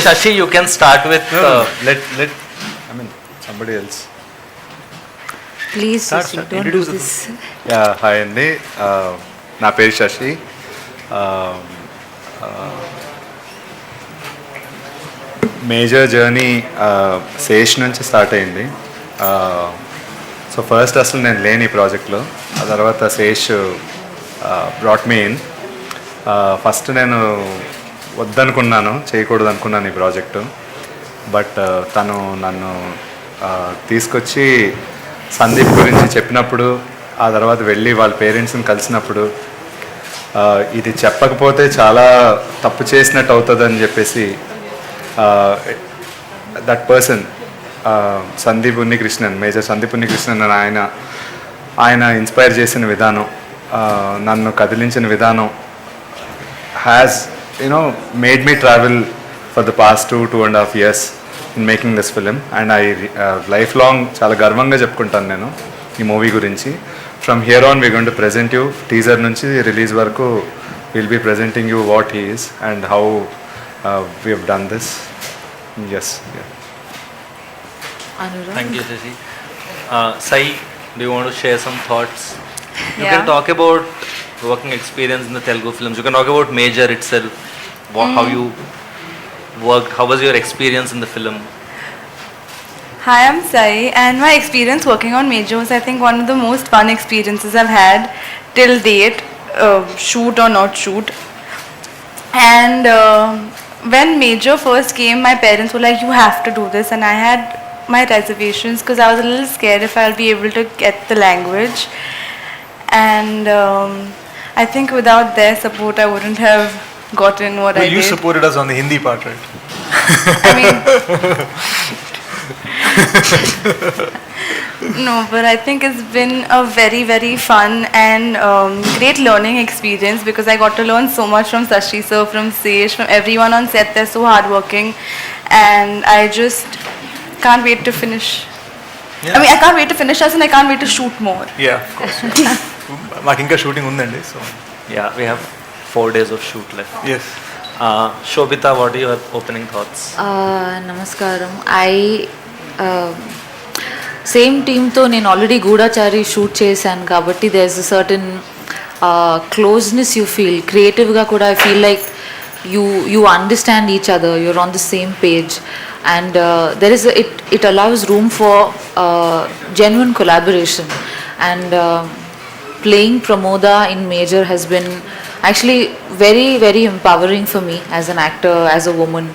Shashi, you can start with. Let. I mean, somebody else. Please, Start, Shashi, start. don't Introduce do the this. Yeah, hi అండి. నా పేరు Shashi. Major journey Sesh నుంచి start అయింది. So first అసలు నేను లేని ఈ ప్రాజెక్ట్లో, ఆ తర్వాత Sesh brought me in. First నేను వద్దనుకున్నాను, చేయకూడదు అనుకున్నాను ఈ ప్రాజెక్టు. బట్ తను నన్ను తీసుకొచ్చి సందీప్ గురించి చెప్పినప్పుడు, ఆ తర్వాత వెళ్ళి వాళ్ళ పేరెంట్స్ని కలిసినప్పుడు, ఇది చెప్పకపోతే చాలా తప్పు చేసినట్టు అవుతుందని చెప్పేసి that person Sandeep Unnikrishnan, major Sandeep Unnikrishnan అని ఆయన ఇన్స్పైర్ చేసిన విధానం, నన్ను కదిలించిన విధానం has made me travel for the past 2.5 years in making this film. And I life long చాలా గర్వంగా చెప్పుకుంటాను నేను ఈ మూవీ గురించి. From here on we going to present you, teaser నుంచి రిలీజ్ వరకు will be presenting you what he is and how we have done this. Yes. Anurag? Thank you, Shashi. Sai, do you want to share some thoughts? You Yeah. can talk about working experience in the Telugu films. You can talk about Major itself, how you worked, how was your experience in the film? Hi, I'm Sai, and my experience working on Major was, I think, one of the most fun experiences I've had till date, shoot or not shoot. And when Major first came, my parents were like, "You have to do this," and I had my reservations because I was a little scared if I'll be able to get the language. And I think without their support, I wouldn't have gotten what I Well, you did. supported us on the Hindi part, right? I mean, no, but I think it's been a very, very fun and great learning experience because I got to learn so much from Sashi sir, from Sesh, from everyone on set. They're so hardworking, and I just can't wait to finish. Yeah. I mean, I can't wait to finish us, and I can't wait to shoot more. Yeah, of course. మాకు ఇంకా shooting ఉందండి, so Yeah, we have 4 days of shoot left. Yes. Shobita, what are your opening thoughts? నమస్కారం. Same టీమ్తో నేను already Goodachari shoot చేశాను కాబట్టి there is a certain closeness you feel. క్రియేటివ్గా కూడా I feel like you understand each other, you're on the same page, and there is it allows room for genuine collaboration. And playing Pramoda in Major has been actually very, very empowering for me as an actor, as a woman.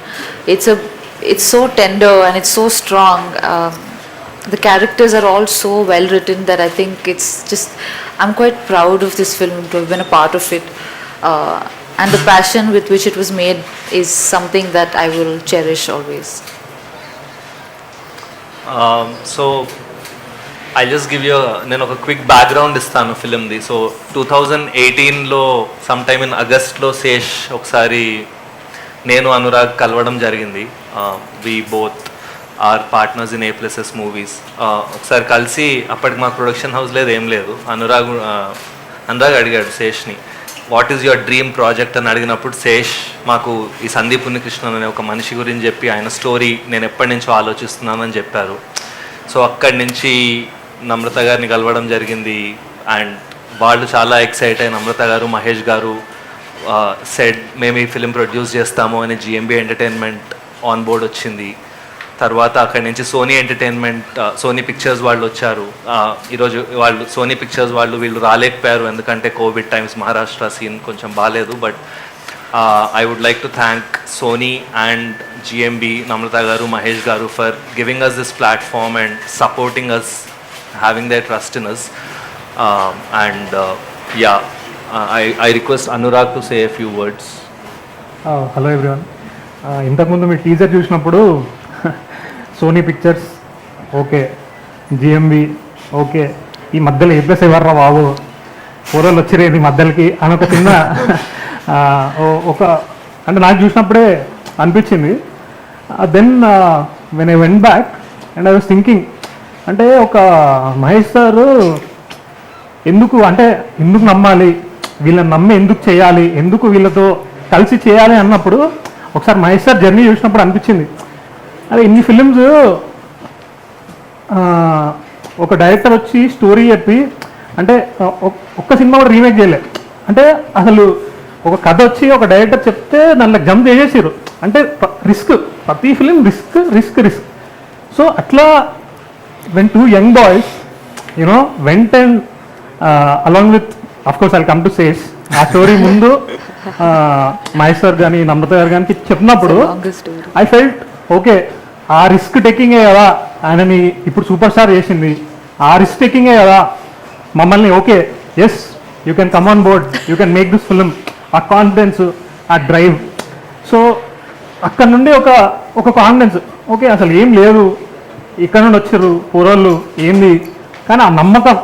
It's so tender and it's so strong. The characters are all so well written that I think it's just, I'm quite proud of this film to have been a part of it. And the passion with which it was made is something that I will cherish always. So I'll just give you నేను ఒక quick background ఇస్తాను ఫిలింది. So 2018లో some time in ఆగస్ట్లో శేష్ ఒకసారి నేను అనురాగ్ కలవడం జరిగింది. We both are partners in A+S Movies. ఒకసారి కలిసి అప్పటికి మా ప్రొడక్షన్ హౌస్ లేదు, ఏం లేదు. అనురాగ్ అడిగాడు శేష్ని, what is your dream project అని అడిగినప్పుడు శేష్ మాకు ఈ సందీప్ ఉన్నికృష్ణన్ అనే ఒక మనిషి గురించి చెప్పి ఆయన స్టోరీ నేను ఎప్పటి నుంచో ఆలోచిస్తున్నానని చెప్పారు. సో అక్కడి నుంచి నమ్రత గారిని కలవడం జరిగింది. అండ్ వాళ్ళు చాలా ఎక్సైట్ అయ్యి నమ్రత గారు, మహేష్ గారు సెడ్ మేము ఈ ఫిలిం ప్రొడ్యూస్ చేస్తాము అని GMB ఎంటర్టైన్మెంట్ ఆన్ బోర్డ్ వచ్చింది. తర్వాత అక్కడి నుంచి సోనీ ఎంటర్టైన్మెంట్, సోనీ పిక్చర్స్ వాళ్ళు వచ్చారు. ఈరోజు వాళ్ళు సోనీ పిక్చర్స్ వాళ్ళు వీళ్ళు రాలేకపోయారు ఎందుకంటే కోవిడ్ టైమ్స్, మహారాష్ట్ర సీన్ కొంచెం బాగాలేదు. But I would like to thank Sony and GMB, Namrata garu, Mahesh garu for giving us this platform and supporting us, having their trust in us. I request Anurag to say a few words. Hello everyone. ఇంతకుముందు మీ teaser చూసినప్పుడు Sony Pictures okay, GMB okay, ఈ మధ్యలో A+ ఎవర్రా బాబు, కూరలు వచ్చిరేది మధ్యలోకి అని ఒక చిన్న ఒక అంటే నాకు చూసినప్పుడే అనిపించింది. Then when I went back and I was thinking, అంటే ఒక మహేష్ సారు ఎందుకు నమ్మాలి, వీళ్ళని నమ్మి ఎందుకు చేయాలి, ఎందుకు వీళ్ళతో కలిసి చేయాలి అన్నప్పుడు ఒకసారి మహేష్ సార్ జర్నీ చూసినప్పుడు అనిపించింది, అదే ఇన్ని ఫిలిమ్స్ ఒక డైరెక్టర్ వచ్చి స్టోరీ చెప్పి అంటే ఒక్క సినిమా కూడా రీమేక్ చేయలేదు. అంటే అసలు ఒక కథ వచ్చి ఒక డైరెక్టర్ చెప్తే దాంట్లో జంప్ చేసేసారు. అంటే రిస్క్, ప్రతి film risk risk risk. So అట్లా when two young boys you know went and along with of course I'll come to Sesh ఆ స్టోరీ ముందు మహేష్ సార్ కానీ నమ్రత గారు కానీ చెప్పినప్పుడు ఐ ఫెల్ట్ ఓకే, ఆ రిస్క్ టేకింగే కదా ఆయనని ఇప్పుడు సూపర్ స్టార్ చేసింది, ఆ రిస్క్ టేకింగే కదా మమ్మల్ని okay yes you can come on board, you can make this film, ఆ కాన్ఫిడెన్స్, ఆ డ్రైవ్. సో అక్కడ నుండి ఒక కాన్ఫిడెన్స్, ఓకే అసలు ఏం లేదు, ఇక్కడ నుండి వచ్చారు పూర్వాళ్ళు ఏంది, కానీ ఆ నమ్మకం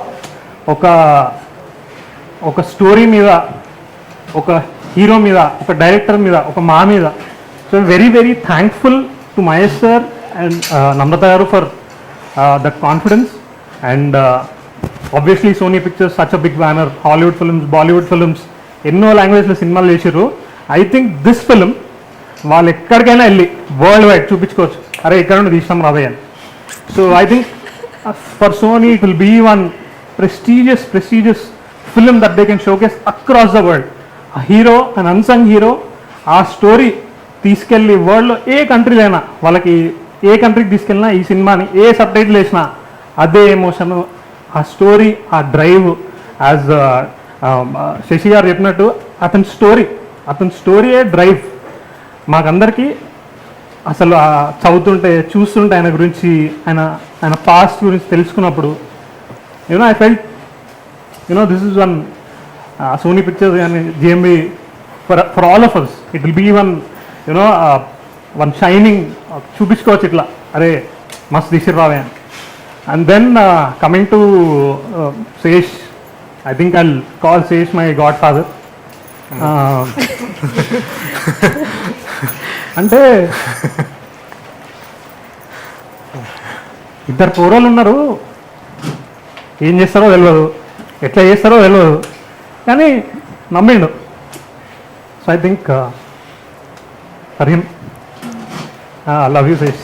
ఒక స్టోరీ మీద, ఒక హీరో మీద, ఒక డైరెక్టర్ మీద, ఒక మా మీద. So very very thankful to Mahesh sir and Namrata గారు for that confidence. And obviously Sony Pictures such a big banner, Hollywood films, Bollywood films, ఎన్నో లాంగ్వేజ్లో సినిమాలు చేసారు. ఐ థింక్ దిస్ ఫిలిం వాళ్ళు ఎక్కడికైనా వెళ్ళి వరల్డ్ వైడ్ చూపించుకోవచ్చు, అరే ఇక్కడ నుండి తీసినాం రాబోయే అని. So I think for Sony it will be one prestigious film that they can showcase across the world. A hero, an unsung hero, ఆ స్టోరీ తీసుకెళ్ళి వరల్డ్లో ఏ కంట్రీలో అయినా, వాళ్ళకి ఏ కంట్రీకి తీసుకెళ్ళినా ఈ సినిమాని ఏ సబ్ టైటిల్ వేసినా అదే ఎమోషన్, ఆ స్టోరీ, ఆ డ్రైవ్. యాజ్ శశి గారు చెప్పినట్టు అతని స్టోరీయే డ్రైవ్ మాకందరికీ. అసలు చదువుతుంటే చూస్తుంటే ఆయన గురించి, ఆయన పాస్ట్ గురించి తెలుసుకున్నప్పుడు I felt, this is one Sony Pictures and GMB for all of us. It will be one, one shining, చూపించుకోవచ్చు ఇట్లా, అరే మస్తు తీసిర్రావే. And then coming to Sesh, I think I'll call Sesh my godfather. అంటే ఇద్దరు పూర్వాలు ఉన్నారు, ఏం చేస్తారో తెలియదు, ఎట్లా చేస్తారో తెలియదు, కానీ నమ్మిండు. So I think for him love you Sesh.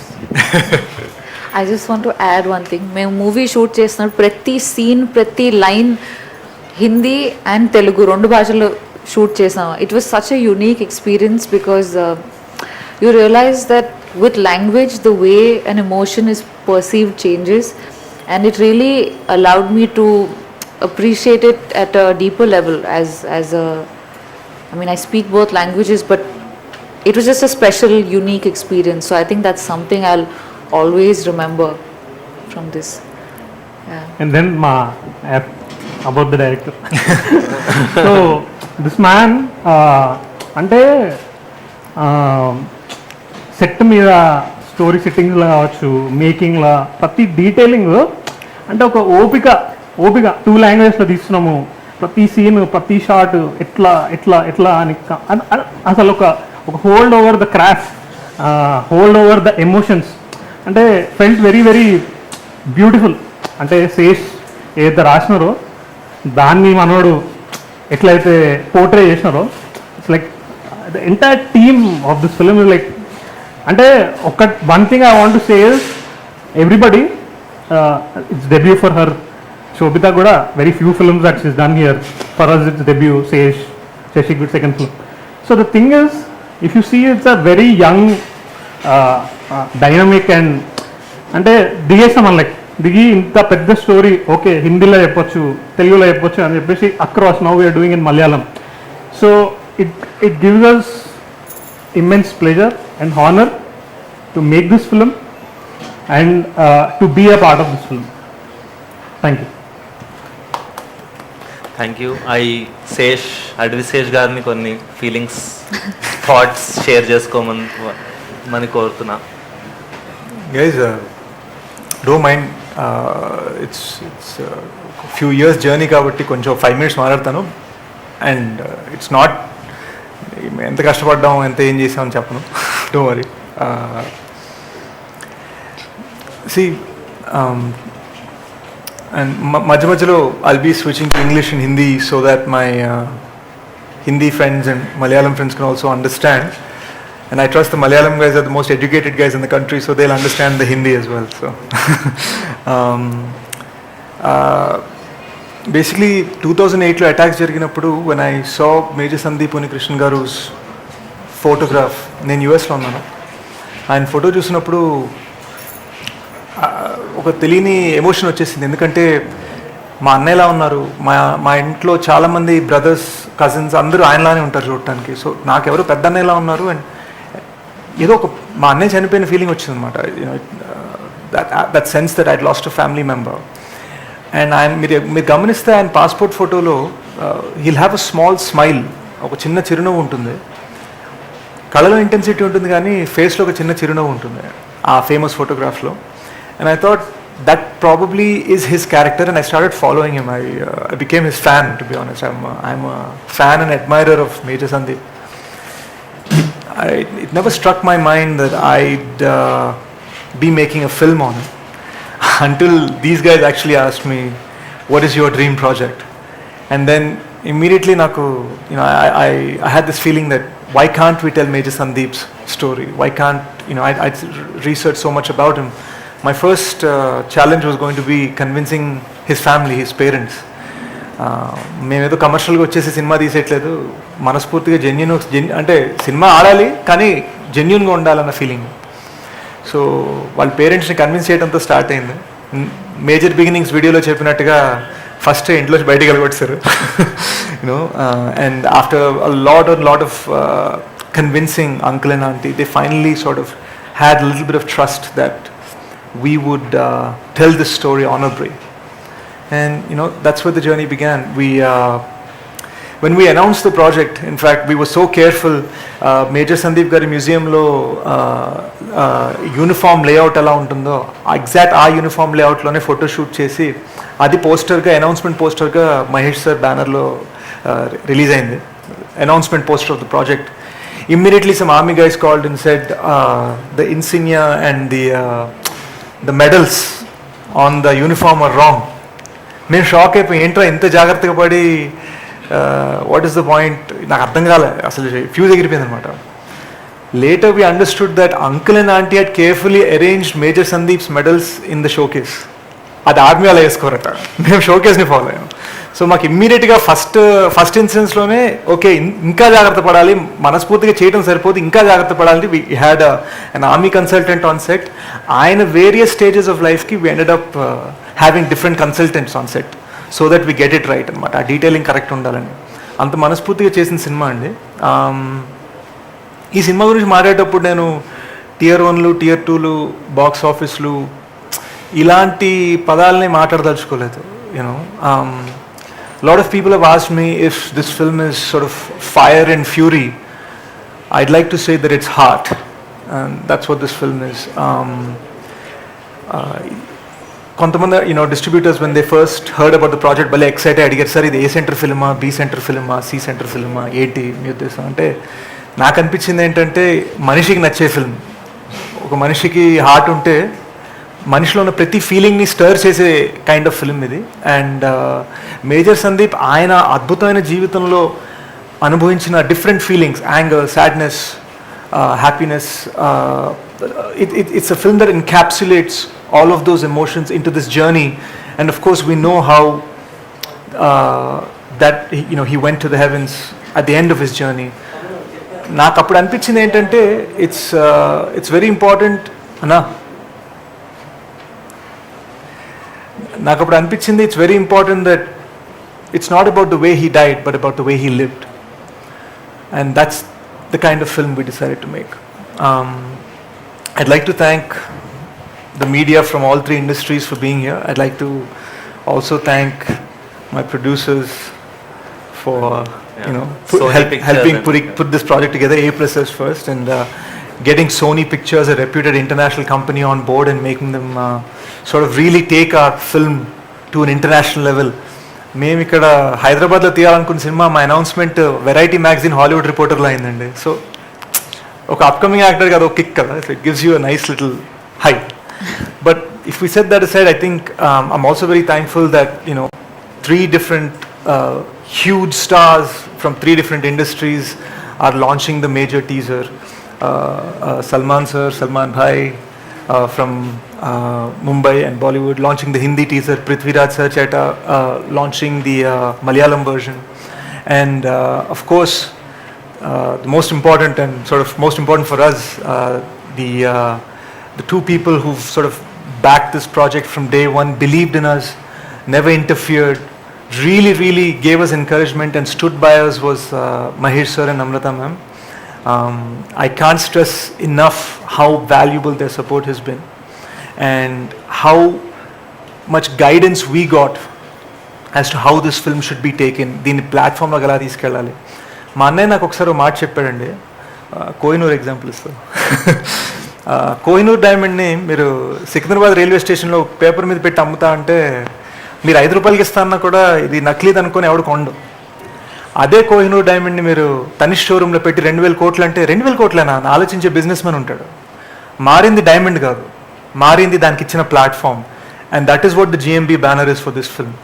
I just want to add one thing. మేము మూవీ షూట్ చేస్తున్నప్పుడు ప్రతి సీన్, ప్రతి లైన్ హిందీ అండ్ తెలుగు రెండు భాషల్లో షూట్ చేసాం. It was such a unique experience because you realise that with language the way an emotion is perceived changes. And it really allowed me to appreciate it at a deeper level I speak both languages, but it was just a special, unique experience. So I think that's something I'll always remember from this. Yeah. And then about the director. So this man అంటే set మీద story సెట్టింగ్స్లో కావచ్చు, మేకింగ్లో ప్రతి detailing అంటే ఒక ఓపిక 2 లాంగ్వేజ్లో తీస్తున్నాము, ప్రతి scene, ప్రతి షాట్ ఎట్లా అని అసలు ఒక hold over the craft, hold over the emotions. అంటే ఫెల్ట్ వెరీ వెరీ బ్యూటిఫుల్. అంటే శేష్ ఏదైతే రాసినారో దాన్ని మనోడు ఎట్లయితే పోర్ట్రే చేసినారో, it's like the entire team of this film is like, అంటే one thing I want to say is everybody, it's debut for her. Sobhita కూడా very few films that she's done here. For us it's debut. Sashi good second film. So the thing is, if you see it's a very young dynamic and అంటే దిగేస్తాం like దిగి ఇంత పెద్ద story okay హిందీలో చెప్పొచ్చు, తెలుగులో చెప్పొచ్చు అని చెప్పేసి across now we are doing in Malayalam. So it gives us immense pleasure and honor to make this film and to be a part of this film. Thank you. Thank you. అడవి శేష్ గారిని కొన్ని feelings, thoughts share చేసుకోమని కోరుతున్నా. Guys don't mind, it's few years journey కాబట్టి కొంచెం 5 minutes మాట్లాడతాను. And it's not ఎంత కష్టపడ్డాం, ఎంత ఏం చేసామని చెప్పను, డోంట్ వరీ. అండ్ మధ్యలో I'll be switching to English and Hindi so that my Hindi friends and Malayalam friends can also understand. And I trust the Malayalam guys are the most educated guys in the country, so they'll understand the Hindi as well. So, basically 2008లో attacks జరిగినప్పుడు when I saw Major Sandeep Unnikrishnan garu's photograph, నేను యూఎస్లో ఉన్నాను, ఆయన photo చూసినప్పుడు ఒక తెలియని emotion వచ్చేసింది. ఎందుకంటే మా అన్నయ్యలా ఉన్నారు, మా ఇంట్లో చాలామంది బ్రదర్స్ కజిన్స్ అందరూ ఆయనలానే ఉంటారు చూడటానికి. సో నాకెవరు పెద్ద అన్నయ్యలా ఉన్నారు, అండ్ ఏదో ఒక మా అన్నయ్య చనిపోయిన ఫీలింగ్ వచ్చింది అనమాట. That sense that I last a family member. And ఆయన మీరు గమనిస్తే ఆయన పాస్పోర్ట్ ఫోటోలో he'll have a small smile, ఒక చిన్న చిరునవ్వు ఉంటుంది. కళలో ఇంటెన్సిటీ ఉంటుంది కానీ ఫేస్లో ఒక చిన్న చిరునవ్వు ఉంటుంది ఆ ఫేమస్ ఫోటోగ్రాఫ్లో. And I thought that probably is his character, and I started following him. I became his fan, to be honest. I'm a fan and admirer of Major Sandeep. It never struck my mind that I'd be making a film on it until these guys actually asked me, what is your dream project? And then immediately naku, I had this feeling that why can't we tell Major Sandeep's story? Why can't, I researched so much about him. My first challenge was going to be convincing his family, his parents. మేమేదో కమర్షియల్గా వచ్చేసి cinema తీసేయట్లేదు, మనస్ఫూర్తిగా అంటే cinema ఆడాలి కానీ జెన్యున్గా ఉండాలన్న feeling. So వాళ్ళ పేరెంట్స్ని కన్విన్స్ చేయడంతో స్టార్ట్ అయింది. మేజర్ బిగినింగ్స్ వీడియోలో చెప్పినట్టుగా ఫస్ట్ ఇంట్లో బయటికి వెళ్ళగొట్టారు. And after lot of convincing uncle and aunty, they finally sort of had little bit of trust that we would tell this story honorably. And that's where the journey began. When we announced the project, in fact we were so careful. Major Sandeep gari museum lo uniform layout ela untundo, exact aa uniform layout lone photo shoot chesi adi poster ga, announcement poster ga Mahesh sir banner lo release ayindi, announcement poster of the project. Immediately some army guys called and said the insignia and the medals on the uniform are wrong. మేము shock అయిపోయి, ఏంట్రా ఇంత జాగ్రత్తగా పడి, what is the point, నాకు అర్థం కాలే, అసలు ఫ్యూజ్ ఎగిరిపోయింది అనమాట. Later we understood that uncle and aunty had carefully arranged Major Sandeep's medals in the showcase. అది ఆర్మీ అలా వేసుకోరట, మేము షోకేస్ని ఫాలో అయ్యాం. సో మాకు ఇమ్మీడియట్గా ఫస్ట్ ఇన్సిడెన్స్లోనే ఓకే ఇంకా జాగ్రత్త పడాలి, మనస్ఫూర్తిగా చేయడం సరిపోదు, ఇంకా జాగ్రత్త పడాలి. We had an army consultant on set. ఆయన వేరియస్ స్టేజెస్ ఆఫ్ లైఫ్కి we ended up having different consultants on set so that we get it right అనమాట. ఆ డీటెయిలింగ్ కరెక్ట్ ఉండాలని అంత మనస్ఫూర్తిగా చేసిన సినిమా అండి. ఈ సినిమా గురించి మాట్లాడేటప్పుడు నేను Tier 1లు Tier 2లు బాక్స్ ఆఫీస్లు ఇలాంటి పదాలని మాట్లాడదలుచుకోలేదు. lot of people have asked me if this film is sort of fire and fury. I'd like to say that it's heart, and that's what this film is. కొంతమంది distributors, when they first heard about the project, భలే excite అడిగారు, sir ఇది A centre ఫిల్మా, B centre ఫిల్మా, C centre ఫిల్మా, ఏంటి మీ ఉద్దేశం అంటే, నాకు అనిపించింది ఏంటంటే మనిషికి నచ్చే ఫిల్మ్. ఒక మనిషికి హార్ట్ ఉంటే మనిషిలో ఉన్న ప్రతి ఫీలింగ్ని స్టర్ చేసే కైండ్ ఆఫ్ ఫిల్మ్ ఇది. అండ్ మేజర్ సందీప్ ఆయన అద్భుతమైన జీవితంలో అనుభవించిన different feelings, anger, sadness, happiness, it's a film that encapsulates all of those emotions into this journey. And of course we know how that he went to the heavens at the end of his journey. నాకు అప్పుడు అనిపించింది ఏంటంటే it's very important అన్నా, నాకు అప్పుడు అనిపించింది it's very important that it's not about the way he died but about the way he lived. And that's the kind of film we decided to make. I'd like to thank the media from all three industries for being here. I'd like to also thank my producers for helping put this project together. A+S first, and getting Sony Pictures, a reputed international company, on board and making them sort of really take our film to an international level. మేము ఇక్కడ హైదరాబాద్లో తీయాలనుకున్న cinema మా announcement variety magazine Hollywood రిపోర్టర్లో అయిందండి. So ఒక upcoming actor కదా, ఒక kick కదా, it gives you a nice little high. But if we set that aside, I think I'm also very thankful that three different huge stars from three different industries are launching the major teaser. Salman sir, Salman bhai from Mumbai and Bollywood, launching the Hindi teaser, Prithviraj sir Cheta launching the Malayalam version, and of course the most important and sort of most important for us, the two people who've sort of backed this project from day one, believed in us, never interfered, really gave us encouragement and stood by us, was Mahesh sir and Namrata ma'am. I can't stress enough how valuable their support has been and how much guidance we got as to how this film should be taken, దీన్ని ప్లాట్ఫామ్లోకి ఎలా తీసుకెళ్ళాలి. మా అన్నయ్య నాకు ఒకసారి ఒక మాట చెప్పాడండి, కోహినూర్ ఎగ్జాంపుల్ ఇస్తాను. కోహినూర్ డైమండ్ని మీరు సికింద్రాబాద్ రైల్వే స్టేషన్లో పేపర్ మీద పెట్టి అమ్ముతా అంటే మీరు 5 రూపాయలకి ఇస్తానన్నా కూడా ఇది నకిలీది అనుకొని ఎవడు కొండు. అదే కోహినూర్ డైమండ్ని మీరు తనిష్ షోరూంలో పెట్టి 2,000 కోట్లు అంటే 2,000 కోట్లేనా అని ఆలోచించే బిజినెస్ మ్యాన్ ఉంటాడు. మారింది డైమండ్ కాదు, మారింది దానికి ఇచ్చిన platform, and that is what the GMB banner is for this film.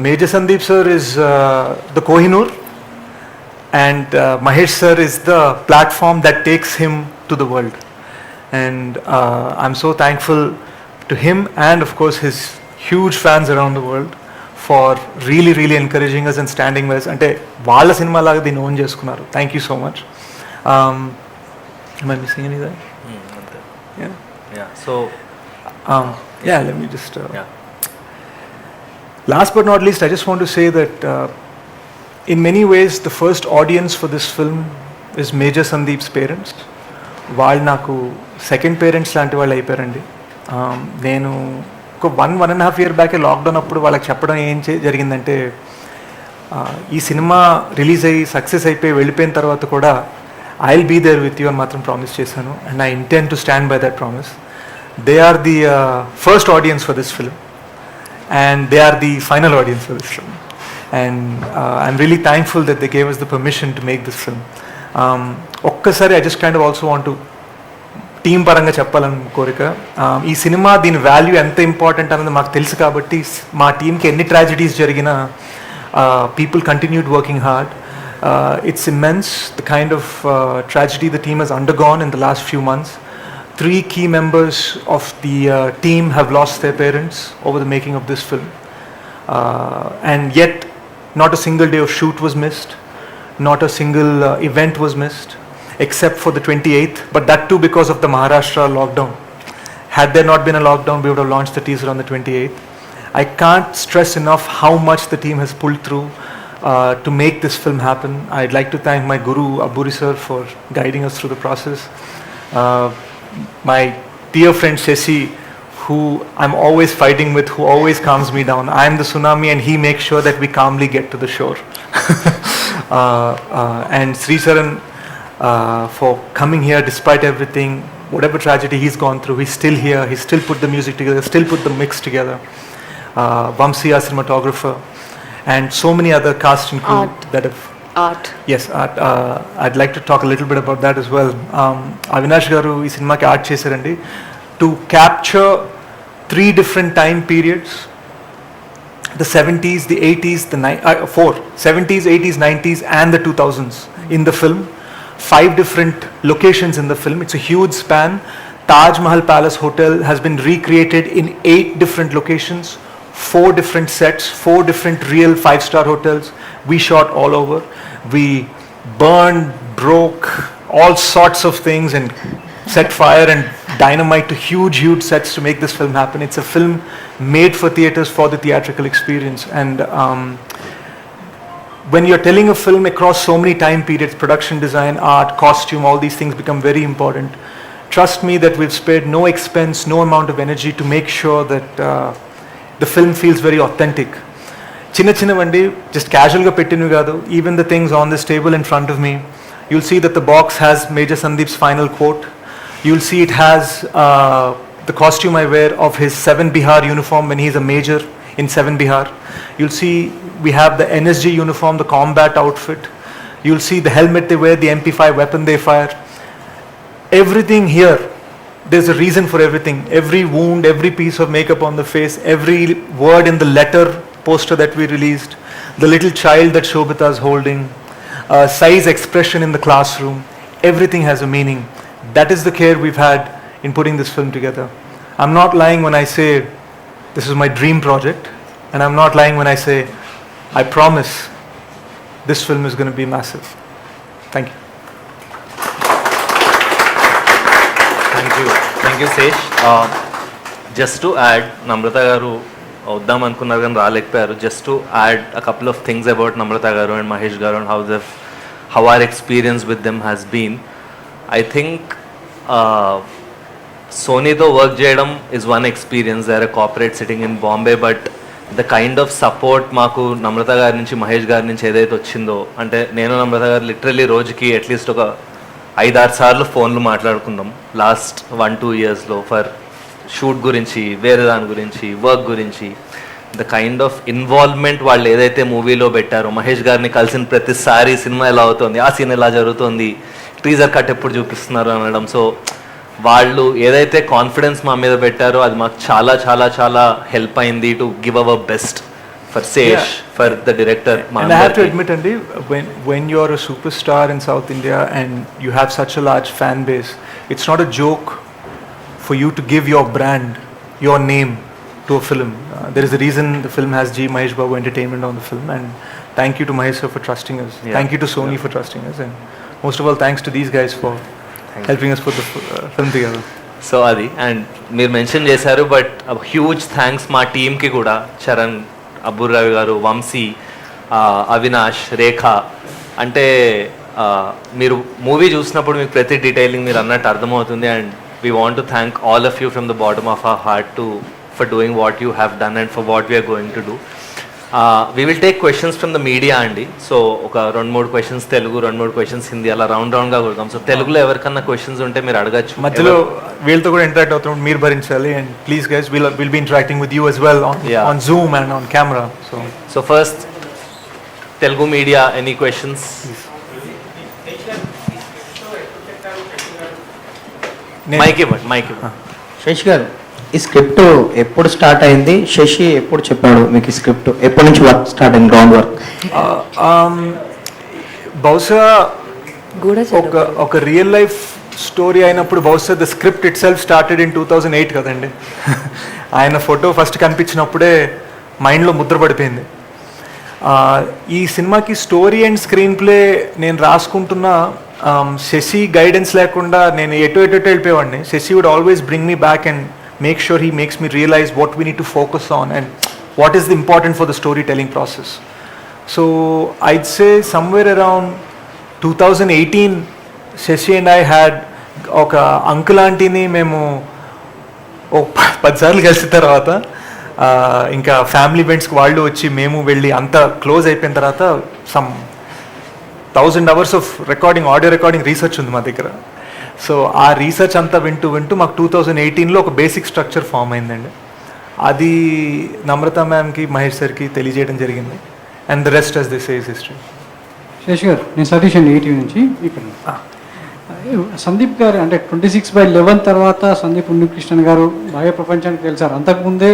Major Sandeep sir is the Kohinoor and Mahesh sir is the platform that takes him to the world, and I'm so thankful to him and of course his huge fans around the world for really encouraging us and standing with us. Ante vaalla cinema laga deen own cheskunnaru. Thank you so much. Am I missing anything? Yeah. So yeah, let me just yeah. last but not least, I just want to say that in many ways the first audience for this film is Major Sandeep's parents. వాళ్ళు నాకు second parents లాంటి వాళ్ళు అయిపోయారండి. నేను ఒక 1.5 year బ్యాకే lockdown అప్పుడు వాళ్ళకి చెప్పడం ఏం జరిగిందంటే, ఈ సినిమా రిలీజ్ అయ్యి సక్సెస్ అయిపోయి వెళ్ళిపోయిన తర్వాత కూడా I will be there with you అని మాత్రం ప్రామిస్ చేశాను, and I intend to stand by that promise. They are the first audience for this film and they are the final audience for this film, and I'm really thankful that they gave us the permission to make this film. ఒక్కసారి I just kind of also want to team పరంగా చెప్పాలని కోరిక. ఈ cinema దీని value ఎంత important అన్నది మాకు తెలుసు కాబట్టి మా టీంకి ఎన్ని ట్రాజడీస్ జరిగినా people continued working hard. It's immense, the kind of tragedy the team has undergone in the last few months. 3 key members of the team have lost their parents over the making of this film, and yet not a single day of shoot was missed, not a single event was missed except for the 28th, but that too because of the Maharashtra lockdown. Had there not been a lockdown, we would have launched the teaser on the 28th. I can't stress enough how much the team has pulled through to make this film happen. I'd like to thank my guru Aburi sir for guiding us through the process. My dear friend Shashi, who I'm always fighting with, who always calms me down. I am the tsunami and he makes sure that we calmly get to the shore. And Sri Saran for coming here despite everything, whatever tragedy he's gone through, he's still here, he's still put the music together, still put the mix together. Vamsi, our cinematographer, and so many other cast and crew that have... Art. Yes, art. I'd like to talk a little bit about that as well. Avinash garu ee cinema ki art chesarandi to capture 3 different time periods: the 70s, the 80s, the 70s, 80s, 90s, and the 2000s in the film. 5 different locations in the film. It's a huge span. Taj Mahal Palace Hotel has been recreated in 8 different locations, 4 different sets, 4 different real 5-star hotels. We shot all over. We burned, broke all sorts of things and set fire and dynamite to huge sets to make this film happen. It's a film made for theaters, for the theatrical experience. And when you're telling a film across so many time periods, production design, art, costume, all these things become very important. Trust me that we've spared no expense, no amount of energy to make sure that the film feels very authentic. చిన్నవండి, just క్యాజువల్గా పెట్టినవి కాదు. Even the things on this table in front of me, you'll see that the box has major Sandeep's final quote. You'll see it has the costume I wear of his 7 Bihar uniform when he's a major in 7 Bihar. You'll see we have the NSG uniform, the combat outfit. You'll see the helmet they wear, the MP5 weapon they fire. Everything here, there's a reason for everything. Every wound, every piece of makeup on the face, every word in the letter poster that we released, the little child that Shobita is holding, Sai's expression in the classroom, everything has a meaning. That is the care we've had in putting this film together. I'm not lying when I say this is my dream project, and I'm not lying when I say I promise this film is going to be massive. Thank you. Thank you Sesh. Just to add, Namrata గారు వద్దాం అనుకున్నారు కానీ రాలేకపోయారు. Just to add a couple of things about Namrata గారు and Mahesh గారు and how our experience with them has been. I think సోనీతో work చేయడం is one experience. They are a corporate sitting in Bombay, but the kind of support మాకు నమ్రత గారి నుంచి మహేష్ గారి నుంచి ఏదైతే వచ్చిందో, అంటే నేను నమ్రత గారు లిటరల్లీ రోజుకి అట్లీస్ట్ ఒక 5-6 సార్లు ఫోన్లు మాట్లాడుకుందాం లాస్ట్ 1-2 ఇయర్స్లో ఫర్ షూట్ గురించి, వేరే దాని గురించి, వర్క్ గురించి. ద కైండ్ ఆఫ్ ఇన్వాల్వ్మెంట్ వాళ్ళు ఏదైతే మూవీలో పెట్టారో, మహేష్ గారిని కలిసిన ప్రతిసారి సినిమా ఎలా అవుతుంది, ఆ సీన్ ఎలా జరుగుతుంది, టీజర్ కట్ ఎప్పుడు చూపిస్తున్నారు అనడం. సో వాళ్ళు ఏదైతే కాన్ఫిడెన్స్ మా మీద పెట్టారో అది మాకు చాలా చాలా చాలా హెల్ప్ అయింది to give our best for Sesh, for the director. And I have to admit, Andy, when you're a superstar in South India and you have such a large fan base, it's not a joke for you to give your brand, your name to a film. There is a reason the film has G. Mahesh Babu Entertainment on the film, and thank you to Mahesh sir for trusting us. Yeah. Thank you to Sony for trusting us, and most of all thanks to these guys for helping us put the film together. So అది, and మీరు mention చేశారు, but huge thanks మా టీమ్కి కూడా. చరణ్, అబ్బుర్ రవి గారు, వంశీ, అవినాష్, రేఖ. అంటే మీరు movie చూసినప్పుడు మీకు ప్రతి డీటెయిలింగ్ మీరు అన్నట్టు అర్థమవుతుంది. And we want to thank all of you from the bottom of our heart for doing what you have done and for what we are going to do. We will take questions from the media అండి. So ఒక 2-3 questions Telugu, 2-3 questions Hindi, అలా రౌండ్గా కొడతాం. So తెలుగులో ఎవరికన్నా questions ఉంటే మీరు అడగచ్చు. మధ్యలో వీళ్ళతో కూడా ఇంటరాక్ట్ అవుతున్నాం, మీరు భరించాలి. And please guys, will be interacting with you as well on Zoom and on camera. So first, Telugu media, any questions? Mic ఇవ్వండి. శశి గారు, ఈ స్క్రిప్ట్ ఎప్పుడు స్టార్ట్ అయింది? శశి ఎప్పుడు చెప్పాడు మీకు ఈ స్క్రిప్ట్? ఎప్పటి నుంచి వర్క్ స్టార్ట్ అయింది, గ్రౌండ్ వర్క్? బహుశా ఒక రియల్ లైఫ్ స్టోరీ అయినప్పుడు బహుశా the script it self started in 2008 కదండి. ఆయన ఫోటో ఫస్ట్ కనిపించినప్పుడే మైండ్లో ముద్ర పడిపోయింది. ఈ సినిమాకి స్టోరీ అండ్ స్క్రీన్ ప్లే నేను రాసుకుంటున్న శశి గైడెన్స్ లేకుండా నేను ఎటు వెళ్ళిపోయేవాడిని. Sashi would always bring me back and make sure he makes me realize what we need to focus on and what is important for the storytelling process. So I'd say somewhere around 2018, Shashi and I had oka uncle auntie ni memu 10 సార్లు కలిసిన తర్వాత ఇంకా family ఈవెంట్స్కి వాళ్ళు వచ్చి మేము వెళ్ళి అంత close అయిపోయిన తర్వాత some 1000 hours of recording, audio recording research ఉంది మా దగ్గర. సో ఆ రీసెర్చ్ అంతా వింటూ మాకు 2018లో ఒక బేసిక్ స్ట్రక్చర్ ఫామ్ అయిందండి. అది నమ్రత మ్యామ్కి, మహేష్ సార్కి తెలియజేయడం జరిగింది. And the rest as they say is history. Sesh garu, నేను సతీష్ అండి, ఈటీవీ నుంచి. ఇక్కడ సందీప్ గారు అంటే 26/11 తర్వాత సందీప్ ఉన్నికృష్ణన్ గారు బాహ్య ప్రపంచానికి తెలిసారు. అంతకుముందే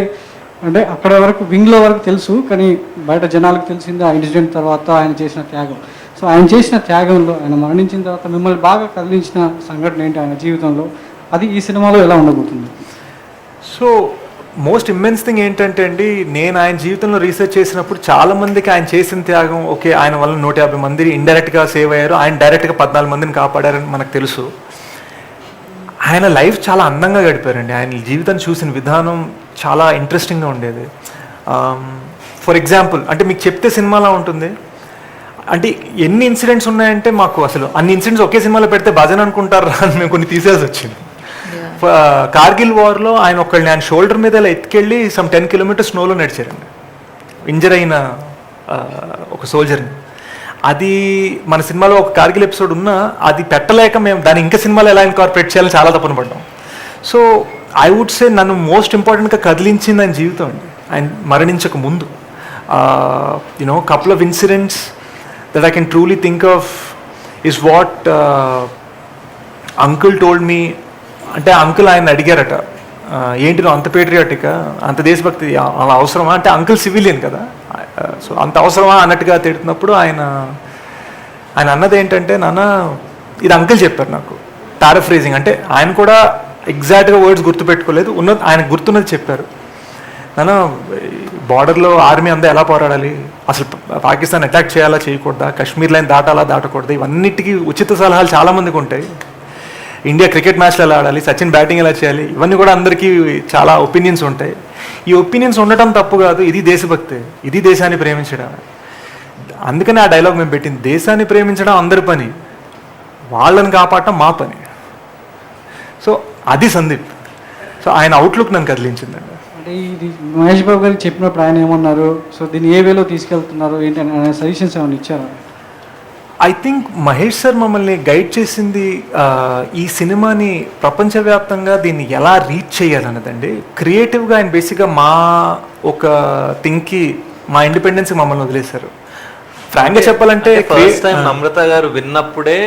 అంటే అక్కడ వరకు వింగ్లో వరకు తెలుసు, కానీ బయట జనాలకు తెలిసింది ఆ ఇన్సిడెంట్ తర్వాత ఆయన చేసిన త్యాగం. సో ఆయన చేసిన త్యాగంలో, ఆయన మరణించిన తర్వాత మిమ్మల్ని బాగా కదిలించిన సంఘటన ఏంటి ఆయన జీవితంలో? అది ఈ సినిమాలో ఎలా ఉండబోతుంది? సో మోస్ట్ ఇమ్మెన్స్ థింగ్ ఏంటంటే అండి, నేను ఆయన జీవితంలో రీసెర్చ్ చేసినప్పుడు చాలామందికి ఆయన చేసిన త్యాగం, ఓకే ఆయన వల్ల 150 మంది ఇండైరెక్ట్గా సేవ్ అయ్యారు, ఆయన డైరెక్ట్గా 14 మందిని కాపాడారని మనకు తెలుసు. ఆయన లైఫ్ చాలా అందంగా గడిపారండి. ఆయన జీవితాన్ని చూసిన విధానం చాలా ఇంట్రెస్టింగ్గా ఉండేది. ఫర్ ఎగ్జాంపుల్, అంటే మీకు చెప్తే సినిమాలా ఉంటుంది. అంటే ఎన్ని ఇన్సిడెంట్స్ ఉన్నాయంటే మాకు అసలు అన్ని ఇన్సిడెంట్స్ ఒకే సినిమాలో పెడితే భజన అనుకుంటారా అని మేము కొన్ని తీసేసి వచ్చింది. కార్గిల్ వార్లో ఆయన షోల్డర్ మీద ఇలా ఎత్తుకెళ్ళి సమ్ 10 kilometers స్నోలో నడిచారండి, ఇంజర్ అయిన ఒక సోల్జర్ని. అది మన సినిమాలో ఒక కార్గిల్ ఎపిసోడ్ ఉన్నా అది పెట్టలేక మేము దాన్ని ఇంకా సినిమాలో ఎలా ఇన్కార్పొరేట్ చేయాలని చాలా తపన పడ్డాం. సో ఐ వుడ్ సే నన్ను మోస్ట్ ఇంపార్టెంట్గా కదిలించింది ఆయన జీవితం అండి, ఆయన మరణించక ముందు. Couple of incidents that I can truly think of is what uncle told me. అంటే అంకుల్ ఆయన అడిగారట, ఏంటి నువ్వు అంత పేట్రియాటికా, అంత దేశభక్తి అలా అవసరమా అంటే, అంకుల్ సివిలియన్ కదా, సో అంత అవసరమా అన్నట్టుగా తిడుతున్నప్పుడు ఆయన అన్నది ఏంటంటే, నాన్న ఇది అంకుల్ చెప్పారు నాకు, పారాఫ్రేజింగ్, అంటే ఆయన కూడా ఎగ్జాక్ట్గా వర్డ్స్ గుర్తుపెట్టుకోలేదు, ఉన్నది ఆయన గుర్తున్నది చెప్పారు. నాన్న బార్డర్లో ఆర్మీ అంతా ఎలా పోరాడాలి, అసలు పాకిస్తాన్ అటాక్ చేయాలా చేయకూడదా, కాశ్మీర్ లైన్ దాటాలా దాటకూడదు, ఇవన్నిటికీ ఉచిత సలహాలు చాలామందికి ఉంటాయి. ఇండియా క్రికెట్ మ్యాచ్లు ఎలా ఆడాలి, సచిన్ బ్యాటింగ్ ఎలా చేయాలి, ఇవన్నీ కూడా అందరికీ చాలా ఒపీనియన్స్ ఉంటాయి. ఈ ఒపీనియన్స్ ఉండటం తప్పు కాదు, ఇది దేశభక్తి, ఇది దేశాన్ని ప్రేమించడం. అందుకని ఆ డైలాగ్ మేము పెట్టింది, దేశాన్ని ప్రేమించడం అందరి పని, వాళ్ళని కాపాడటం మా పని. సో అది సందీప్. సో ఆయన అవుట్లుక్ నన్ను కదిలించిందండి. అంటే ఇది మహేష్ బాబు గారికి చెప్పినప్పుడు ఆయన ఏమన్నారు, సో దీన్ని ఏ వేలో తీసుకెళ్తున్నారు ఏంటని ఆయన సజెషన్స్ ఏమైనా ఇచ్చారా? ఐ థింక్ మహేష్ సార్ మమ్మల్ని గైడ్ చేసింది ఈ సినిమాని ప్రపంచవ్యాప్తంగా దీన్ని ఎలా రీచ్ చేయాలన్నదండి. క్రియేటివ్గా ఆయన బేసిక్గా మా ఒక థింగ్కి, మా ఇండిపెండెన్స్కి మమ్మల్ని వదిలేశారు. ఫ్రాంక్గా చెప్పాలంటే ఫస్ట్ టైం నమ్రత గారు విన్నప్పుడే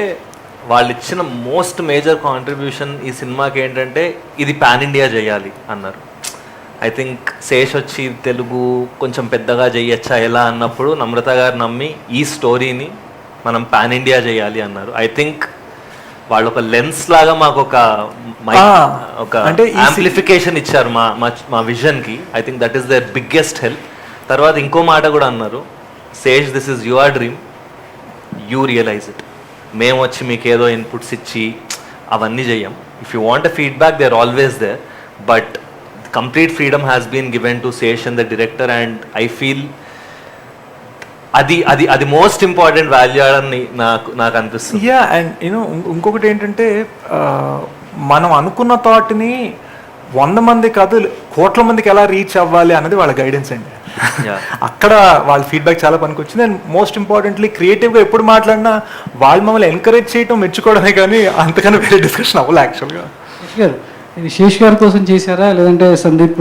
వాళ్ళు ఇచ్చిన మోస్ట్ మేజర్ కాంట్రిబ్యూషన్ ఈ సినిమాకి ఏంటంటే ఇది పాన్ ఇండియా చేయాలి అన్నారు. ఐ థింక్ శేష్ వచ్చి తెలుగు కొంచెం పెద్దగా చేయొచ్చా ఎలా అన్నప్పుడు నమ్రత గారు నమ్మి ఈ స్టోరీని మనం పాన్ ఇండియా చేయాలి అన్నారు. ఐ థింక్ వాళ్ళు ఒక లెన్స్ లాగా మాకు ఒక అంటే యాంప్లిఫికేషన్ ఇచ్చారు మా విజన్కి. I think that is the biggest help. తర్వాత ఇంకో మాట కూడా అన్నారు, says this is your dream, you realise it. మేము వచ్చి మీకు ఏదో ఇన్పుట్స్ ఇచ్చి అవన్నీ చెయ్యం. If you want a feedback they are always there, but complete freedom has been given to Sesh and the director. And I feel అది most important value అని నాకు అనిపిస్తుంది. యా, అండ్ యూనో ఇంకొకటి ఏంటంటే మనం అనుకున్న థాట్ని 100 మంది కాదు కోట్ల మందికి ఎలా రీచ్ అవ్వాలి అన్నది వాళ్ళ గైడెన్స్ అండి. అక్కడ వాళ్ళ ఫీడ్బ్యాక్ చాలా పనికొచ్చింది. అండ్ మోస్ట్ ఇంపార్టెంట్లీ క్రియేటివ్గా ఎప్పుడు మాట్లాడినా వాళ్ళు మమ్మల్ని ఎంకరేజ్ చేయటం, మెచ్చుకోవడమే కానీ అంతకన్నా వేరే డిస్కషన్ అవ్వాలి యాక్చువల్గా. గారు ఇది శేష్ గారి కోసం చేశారా లేదంటే సందీప్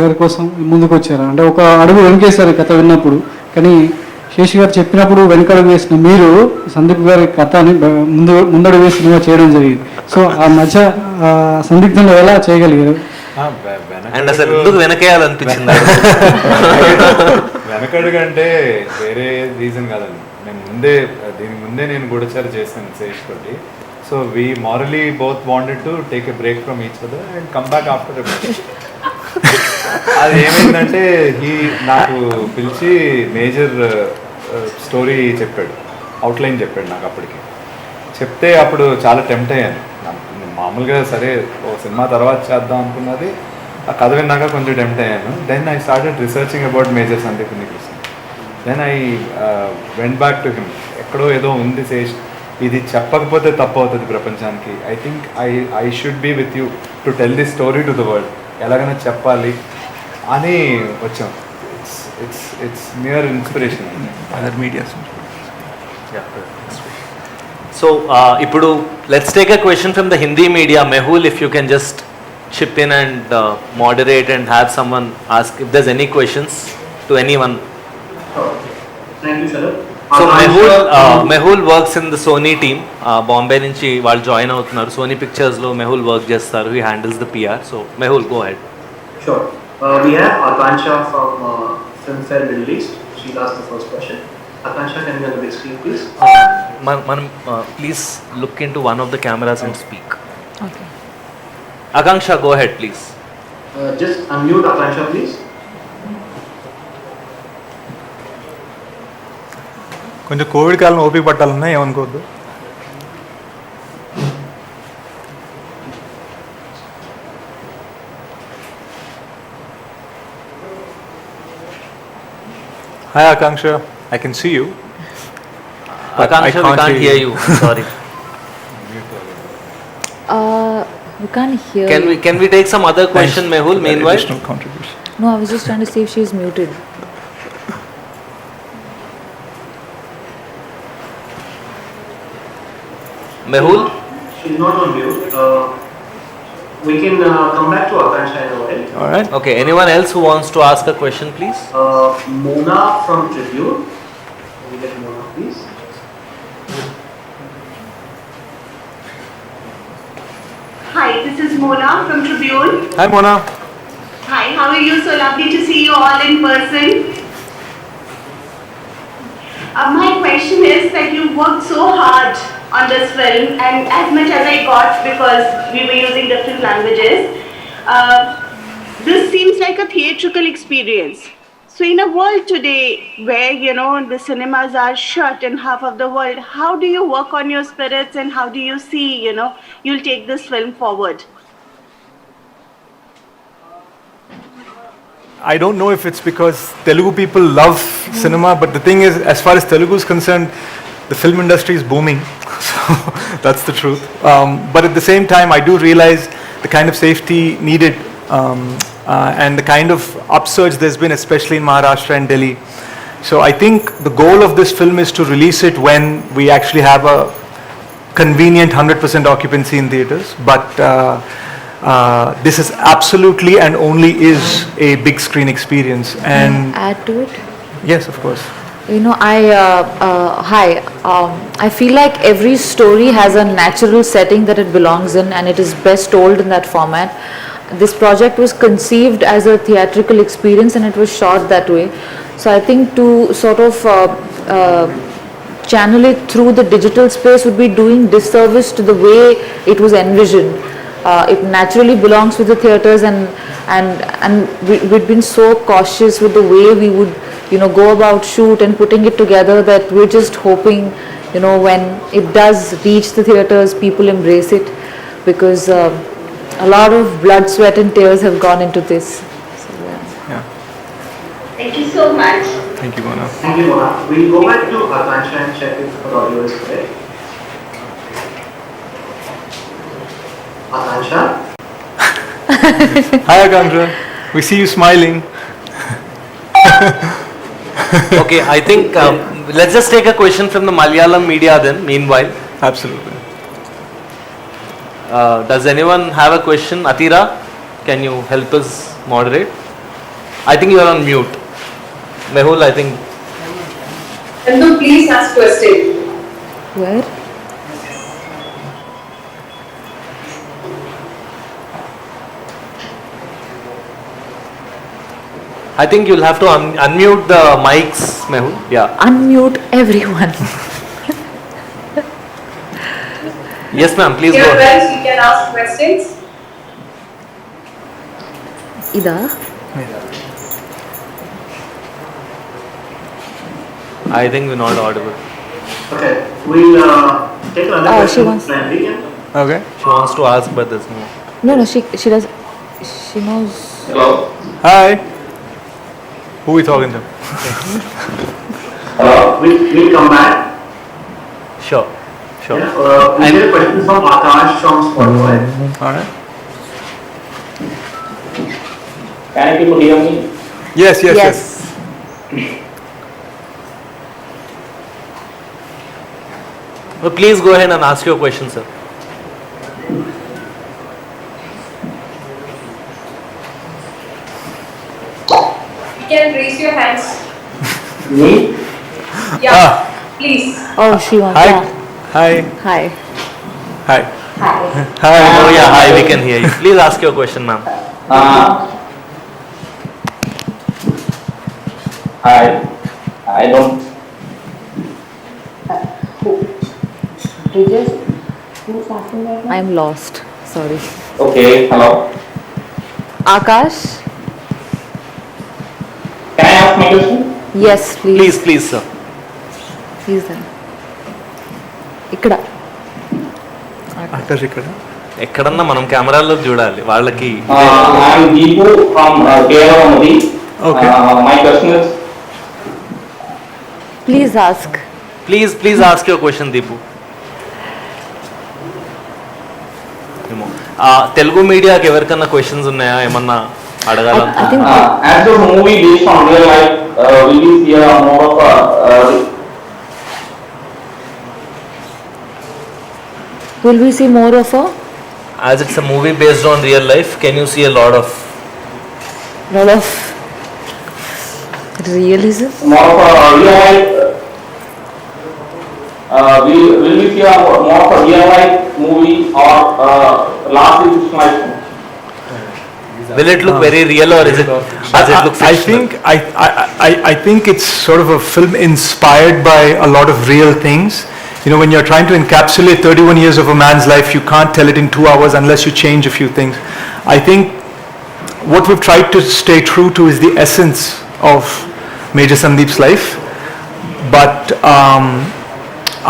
గారి కోసం ముందుకు వచ్చారా? అంటే ఒక అడుగు వెనుకేశారు కథ విన్నప్పుడు, కానీ శేష్ గారు చెప్పినప్పుడు వెనకడుగు వేసిన మీరు సందీప్ గారి కథని ముందడుగు వేసి సినిమా చేయడం జరిగింది. సో ఆ మధ్య సందిగ్ధంలో ఎలా చేయగలిగారు? అండ్ అసలు ఎందుకు వెనకేయాలనిపించింది? వెనకడుగు అంటే వేరే రీజన్ కాదండి, దీని ముందే నేను గూఢచారి చేశాను శేష్ తోటి. So we మారలీ both wanted to take a break from each other and come back after a break. అది ఏమైందంటే నాకు పిలిచి మేజర్ స్టోరీ చెప్పాడు, అవుట్లైన్ చెప్పాడు నాకు. అప్పటికి చెప్తే అప్పుడు చాలా టెంప్ట్ అయ్యాను. మామూలుగా సరే ఓ సినిమా తర్వాత చేద్దాం అనుకున్నది, ఆ కథ విన్నాక కొంచెం టెంప్ట్ అయ్యాను. Then I started researching about major Sandeep Unnikrishna. Then I went back to him. ఎక్కడో ఏదో ఉంది శేష్, ఇది చెప్పకపోతే తప్పు అవుతుంది ప్రపంచానికి. I think I should be with you to tell the story to the world, ఎలాగైనా చెప్పాలి అని వచ్చాం. It's mere inspiration other medias. So ఇప్పుడు let's take a question from the Hindi media. Mehul, if you can just chip in and moderate and have someone ask if there's any questions to anyone. Thank you, sir. So Mehul works in the Sony team. Bombay nunchi వాళ్ళు join అవుతున్నారు. Sony Pictures లో Mehul work చేస్తారు. He handles the PR. So Mehul, go ahead. Sure. We have Akansha from Filmfare Middle East. She'll ask the first question. Akansha, can you go to the big screen, please? Man, please look into one of the cameras and speak. Okay. Akanksha, go ahead, please. Just unmute Akansha, please. కొంచెం Covid కాలం ఓపిక పట్టాలన్నా ఏమనుకోవద్దు. Hi Akanksha, I can see you. Akanksha, we can't hear you. Sorry. We can't hear. Can we take some other question, Mehul? Meanwhile, Additional contribution. No, I was just trying to see if she's muted. Mehul. She's not on mute. We can come back to Akansha in a while. All right. Okay. Anyone else who wants to ask a question, please? Mona from Tribune. Can we get Mona, please? Hi, this is Mona from Tribune. Hi Mona. Hi, how are you? So lovely to see you all in person. My question is that you worked so hard on this film, and as much as I got because we were using different languages, this seems like a theatrical experience. So in a world today where, you know, the cinemas are shut in half of the world, how do you work on your spirits and how do you see, you know, you'll take this film forward? I don't know if it's because Telugu people love cinema, but the thing is, as far as Telugu is concerned, the film industry is booming. So that's the truth. But at the same time, I do realize the kind of safety needed and the kind of upsurge there's been, especially in Maharashtra and Delhi. So I think the goal of this film is to release it when we actually have a convenient 100% occupancy in theaters. But this is absolutely and only is a big screen experience. And Add to it. yes, of course. You know, I feel like every story has a natural setting that it belongs in, and it is best told in that format. This project was conceived as a theatrical experience and it was shot that way. So I think to sort of channel it through the digital space would be doing disservice to the way it was envisioned. It naturally belongs with the theaters, and we've been so cautious with the way we would, you know, go about shoot and putting it together that we're just hoping, you know, when it does reach the theaters, people embrace it, because a lot of blood, sweat and tears have gone into this. So, Yeah. Thank you so much. Thank you, Mona. Thank you, Mona. We'll go back to Akansha and check if her audio is correct. Akansha? Hi, Akansha. We see you smiling. Okay, I think let's just take a question from the Malayalam media then, meanwhile. Absolutely. Does anyone have a question? Atira, can you help us moderate? I think you are on mute. Mehul, I think. Nandu, please ask question. where? I think you'll have to unmute the mics, Mehul. Yeah. Unmute everyone. Yes, ma'am. Please Dear go ahead. friends, you can ask questions. Ida? I think we're not audible. Okay, we'll take another Oh, question. she wants- Okay. She wants to ask, but there's no. No, she does. She knows. Hello? Hi. Who are we talking to? We'll come back. Sure. Sure. Yeah, we'll get a question from Akash from Spotify. All right. Can people hear me? Yes, yes, yes. Yes. Well, please go ahead and ask your question, sir. You can raise your hands. Me? Yeah, please. Oh, she wants. Hi. Yeah. Hi. Hi. Hi. Hi. Hi. Oh yeah, hi. We can hear you. Please ask your question, ma'am. I don't. I'm lost. Sorry. Okay, hello. Akash? Can I ask my question? Yes, please. Please, sir. Please then. ఇక్కడ Akash ఇక్కడ. ఎక్కడన్నా మనం కెమెరాలో చూడాలి వాళ్ళకి. I'm Deepu from Kerala Modi. Okay. My question is, please ask. Please ask your question, Deepu. ఏమో తెలుగు మీడియాకి ఎవరికన్నా క్వశ్చన్స్ ఉన్నాయా, ఏమన్నా అడగాల? I think as a movie based on real life, will we see more of a will we see more of a As it's a movie based on real life, can you see a lot of lot of realism? more of a real life? Will we see more of a real life movie or largely fictionalized movie? will it look very real or is it does it look I fictional? think I think it's sort of a film inspired by a lot of real things, when you're trying to encapsulate 31 years of a man's life, you can't tell it in 2 hours unless you change a few things. I think what we've tried to stay true to is the essence of Major Sandeep's life, but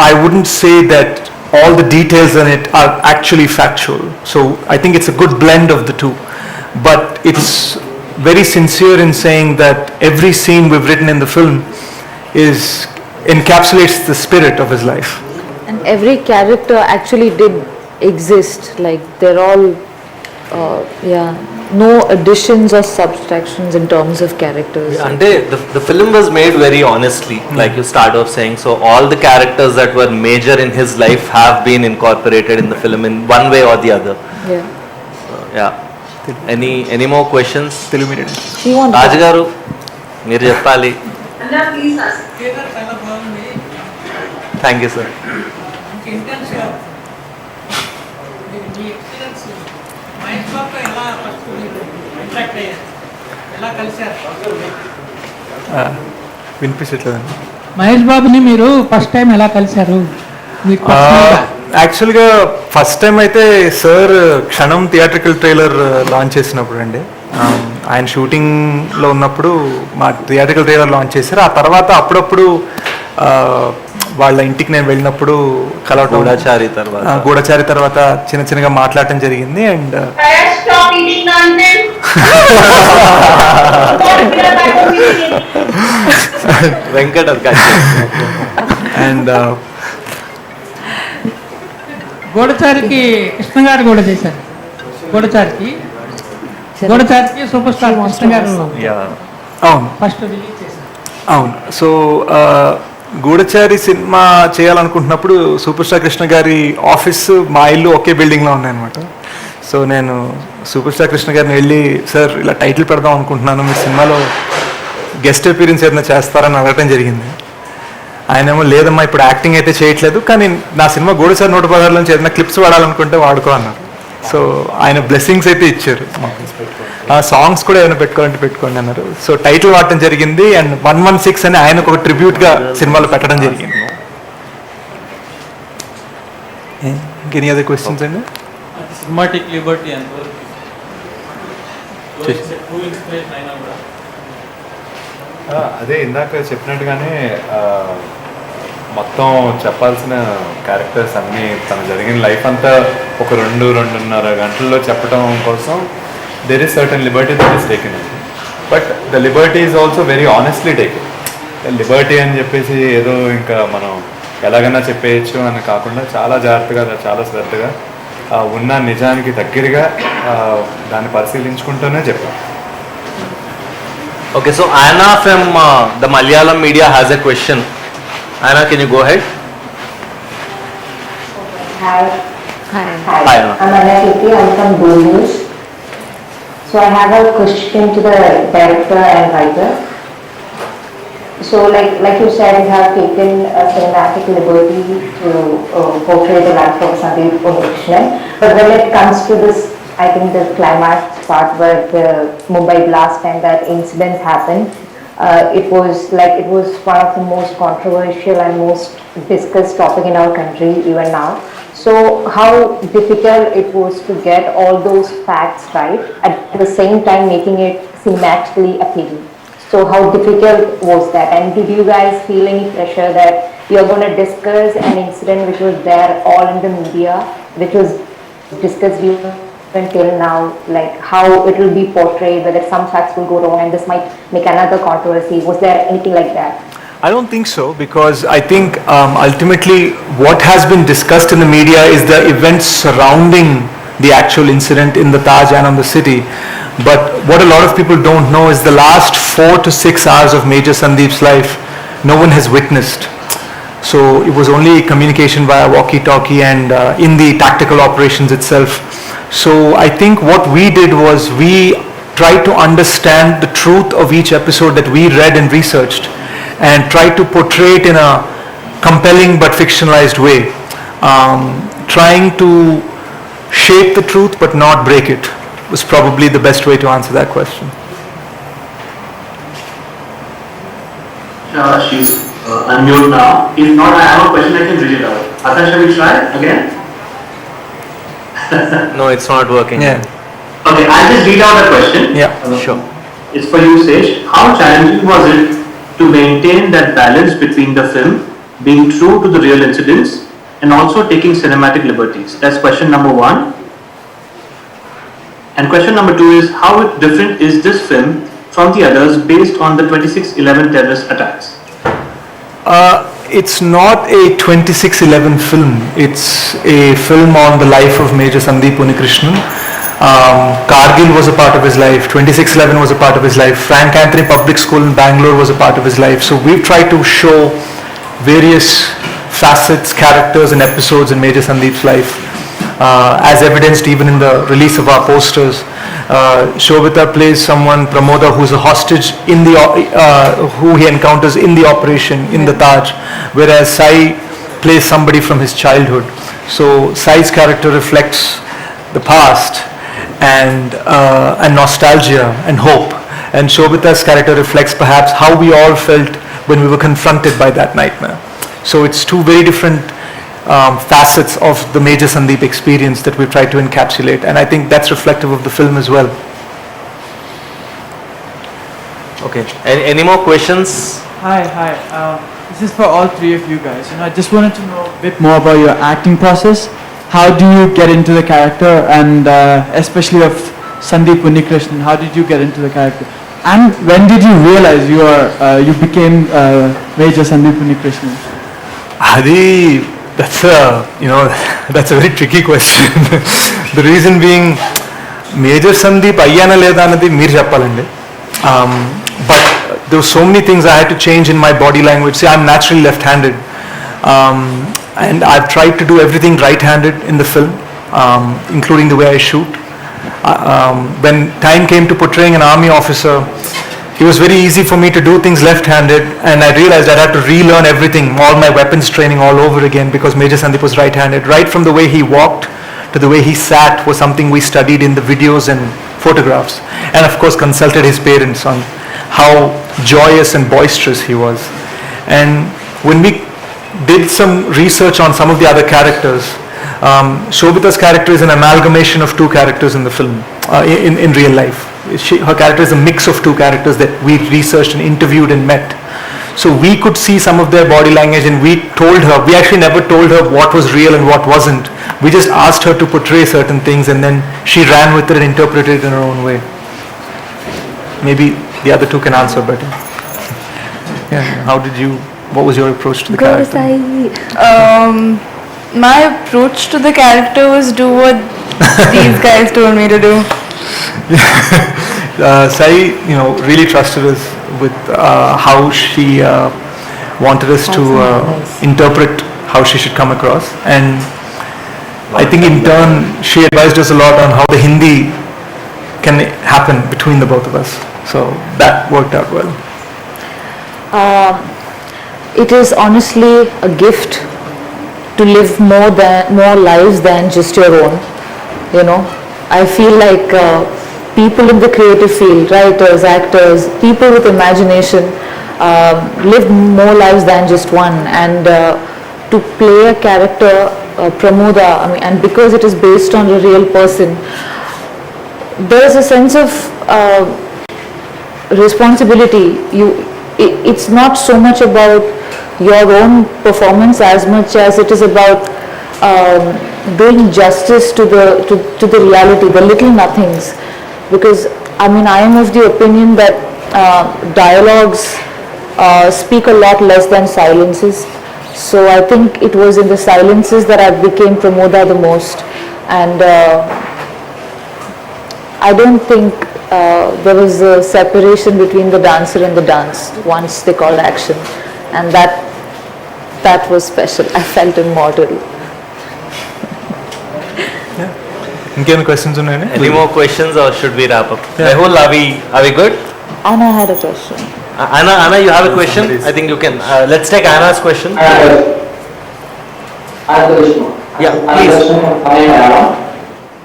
I wouldn't say that all the details in it are actually factual. So I think it's a good blend of the two, but it's very sincere in saying that every scene we've written in the film encapsulates the spirit of his life. And every character actually did exist, like they're all, no additions or subtractions in terms of characters. And the film was made very honestly, like you start off saying, so all the characters that were major in his life have been incorporated in the film in one way or the other. Yeah. Any more questions? He wanted రాజు గారు మీరు చెప్పాలి. Anna, please ask. Thank you sir. వినిపించట్లేదండి. మహేష్ బాబుని మీరు first time ఎలా కలిశారు? మీకు యాక్చువల్గా ఫస్ట్ టైం అయితే sir Kshanam theatrical trailer launch చేసినప్పుడు అండి, ఆయన షూటింగ్లో ఉన్నప్పుడు మా థియేట్రికల్ ట్రైలర్ లాంచ్ చేశారు. ఆ తర్వాత అప్పుడప్పుడు వాళ్ళ ఇంటికి నేను వెళ్ళినప్పుడు కలవటం, గూఢచారి తర్వాత చిన్న చిన్నగా మాట్లాడటం జరిగింది. అండ్ వెంకట అండ్ గూఢచారికి కృష్ణ గారు కూడా చేశారు. గూఢచారికి సూపర్ స్టార్ కృష్ణ గారు అవును ఫస్ట్ రిలీజ్ చేశారు. అవును. సో గూఢచారి సినిమా చేయాలనుకుంటున్నప్పుడు సూపర్ స్టార్ కృష్ణ గారి ఆఫీస్ మా ఇల్లు ఒకే బిల్డింగ్లో ఉన్నాయన్నమాట. సో నేను సూపర్ స్టార్ కృష్ణ గారిని వెళ్ళి, సార్ ఇలా టైటిల్ పెడదాం అనుకుంటున్నాను, మీ సినిమాలో గెస్ట్ అపీరెన్స్ ఏదైనా చేస్తారని అడగటం జరిగింది. ఆయనేమో లేదమ్మా ఇప్పుడు యాక్టింగ్ అయితే చేయట్లేదు, కానీ నా సినిమా గూఢచారి 116 నుంచి ఏదైనా క్లిప్స్ వాడాలనుకుంటే వాడుకో అన్నారు. సో ఆయన బ్లెస్సింగ్స్ అయితే ఇచ్చారు. సాంగ్స్ కూడా ఏమైనా పెట్టుకోవాలంటే పెట్టుకోండి అన్నారు. సో టైటిల్ వాడటం జరిగింది. అండ్ 116 అని ఆయనకు ఒక ట్రిబ్యూట్గా సినిమాలో పెట్టడం జరిగింది. ఇంకెనీ అదర్ క్వశ్చన్స్ అండి? సినిమాటిక్ లిబర్టీ అదే ఇందాక చెప్పినట్టుగానే మొత్తం చెప్పాల్సిన క్యారెక్టర్స్ అన్నీ తను జరిగిన లైఫ్ అంతా ఒక 2-2.5 గంటల్లో చెప్పడం కోసం there is certain liberty that is taken. But the liberty is also very honestly taken. Liberty అని చెప్పేసి ఏదో ఇంకా మనం ఎలాగైనా చెప్పేయచ్చు అని కాకుండా చాలా జాగ్రత్తగా, చాలా శ్రద్ధగా ఉన్న నిజానికి దగ్గరగా దాన్ని పరిశీలించుకుంటూనే చెప్పాం. Okay, so Anna from the Malayalam media has a question. Anna, can you go ahead? Hi. Hi, Anna. I'm Anna Kiti. I'm from Gold News. So I have a question to the director and writer. So like you said, you have taken a cinematic liberty to portray the life of Sandeep Unnikrishnan. But when it comes to this, I think the climax part where the Mumbai blast and that incident happened, it was one of the most controversial and most discussed topic in our country even now. So how difficult it was to get all those facts right at the same time making it cinematically appealing. So how difficult was that? And did you guys feel any pressure that you're going to discuss an incident which was there all in the media, which was discussed until now, like how it will be portrayed, whether some facts will go wrong and this might make another controversy? Was there anything like that? I don't think so, because I think ultimately what has been discussed in the media is the events surrounding the actual incident in the Taj and on the city. But what a lot of people don't know is the last 4 to 6 hours of Major Sandeep's life, no one has witnessed. So it was only communication via walkie-talkie and in the tactical operations itself. So I think what we did was we tried to understand the truth of each episode that we read and researched, and tried to portray it in a compelling but fictionalized way, trying to shape the truth but not break it was probably the best way to answer that question. Can I ask you, unmute now. If not, I have a question, I can read it out. Akansha, will try again? No, it's not working. Yeah. Okay, I'll just read out the question. Yeah, sure. It's for you, Sesh. How challenging was it to maintain that balance between the film being true to the real incidents and also taking cinematic liberties? That's question number one. And question number two is, how different is this film from the others based on the 26/11 terrorist attacks? It's not a 26/11 film. It's a film on the life of Major Sandeep Unnikrishnan. Kargil was a part of his life. 26/11 was a part of his life. Frank Anthony Public School in Bangalore was a part of his life. So we've tried to show various facets, characters and episodes in Major Sandeep's life, as evidenced even in the release of our posters. Shobita plays someone, Pramoda, who's a hostage in the who he encounters in the operation in the Taj, whereas Sai plays somebody from his childhood. So Sai's character reflects the past and nostalgia and hope, and Shobita's character reflects perhaps how we all felt when we were confronted by that nightmare. So it's two very different facets of the Major Sandeep experience that we've tried to encapsulate, and I think that's reflective of the film as well. Okay. Any more questions? Hi. This is for all three of you guys. I just wanted to know a bit more about your acting process. How do you get into the character, and especially of Sandeep Unnikrishnan, how did you get into the character? And when did you realize you became Major Sandeep Unnikrishnan? Adi, that's a very tricky question. The reason being, Major Sandeep ayyana leda anadi meer cheppalandi. But there were so many things I had to change in my body language. See, I'm naturally left-handed, and I've tried to do everything right-handed in the film, including the way I shoot. When time came to portraying an army officer, it was very easy for me to do things left-handed, and I realized I'd have to relearn everything, all my weapons training all over again, because Major Sandeep was right-handed. Right from the way he walked to the way he sat was something we studied in the videos and photographs, and of course consulted his parents on how joyous and boisterous he was. And when we did some research on some of the other characters, Shobita's character is an amalgamation of two characters in the film, in real life. Her character is a mix of two characters that we researched and interviewed and met. So we could see some of their body language, and we actually never told her what was real and what wasn't. We just asked her to portray certain things, and then she ran with it and interpreted it in her own way. Maybe the other two can answer better. Yeah, what was your approach to the character? My approach to the character was do what these guys told me to do. Sai, really trusted us with how she wanted us to interpret how she should come across, and I think in turn she advised us a lot on how the Hindi can happen between the both of us. So that worked out well. It is honestly a gift to live more lives than just your own. I feel like people in the creative field, writers, actors, people with imagination, live more lives than just one. And to play a character, Pramoda, and because it is based on a real person, there is a sense of responsibility. It's not so much about your own performance as much as it is about doing justice to the reality, the little nothings. Because I am of the opinion that dialogues speak a lot less than silences. So I think it was in the silences that I became Pramoda the most, and I don't think there was a separation between the dancer and the dance once they called action, and that was special. I felt immortal. Any questions? Any more questions, or should we wrap up? Mehul, are we good? Anna had a question. Anna, you have a question? I think you can. Let's take Anna's question. Yeah, please.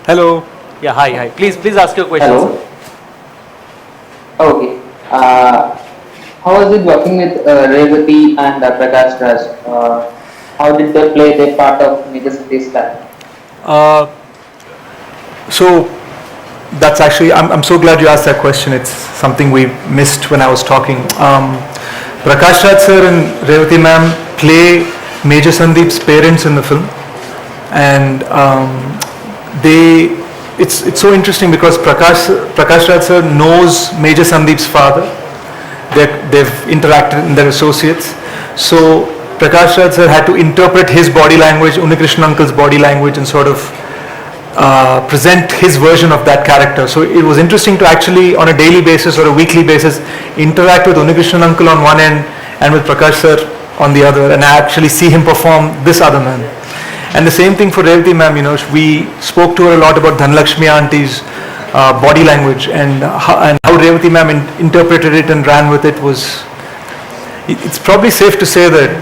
Hello. Yeah, hi. Please ask your question. Hello. Okay. how was it working with Revati and Prakash Raj? How did they play their part of Major Sandeep's character? So that's actually, I'm so glad you asked that question. It's something we missed when I was talking. Prakash Raj sir and Revati ma'am play Major Sandeep's parents in the film, and it's so interesting because Prakash Raj sir knows Major Sandeep's father. They've interacted in their associates. So Prakash Raj sir had to interpret his body language, Unikrishnan uncle's body language, and sort of present his version of that character. So it was interesting to actually, on a daily basis or a weekly basis, interact with Unikrishnan uncle on one end and with Prakash sir on the other, and actually see him perform this other man. And the same thing for Revati ma'am. We spoke to her a lot about Dhanlakshmi auntie's body language, and how Revati ma'am interpreted it and ran with it was. It's probably safe to say that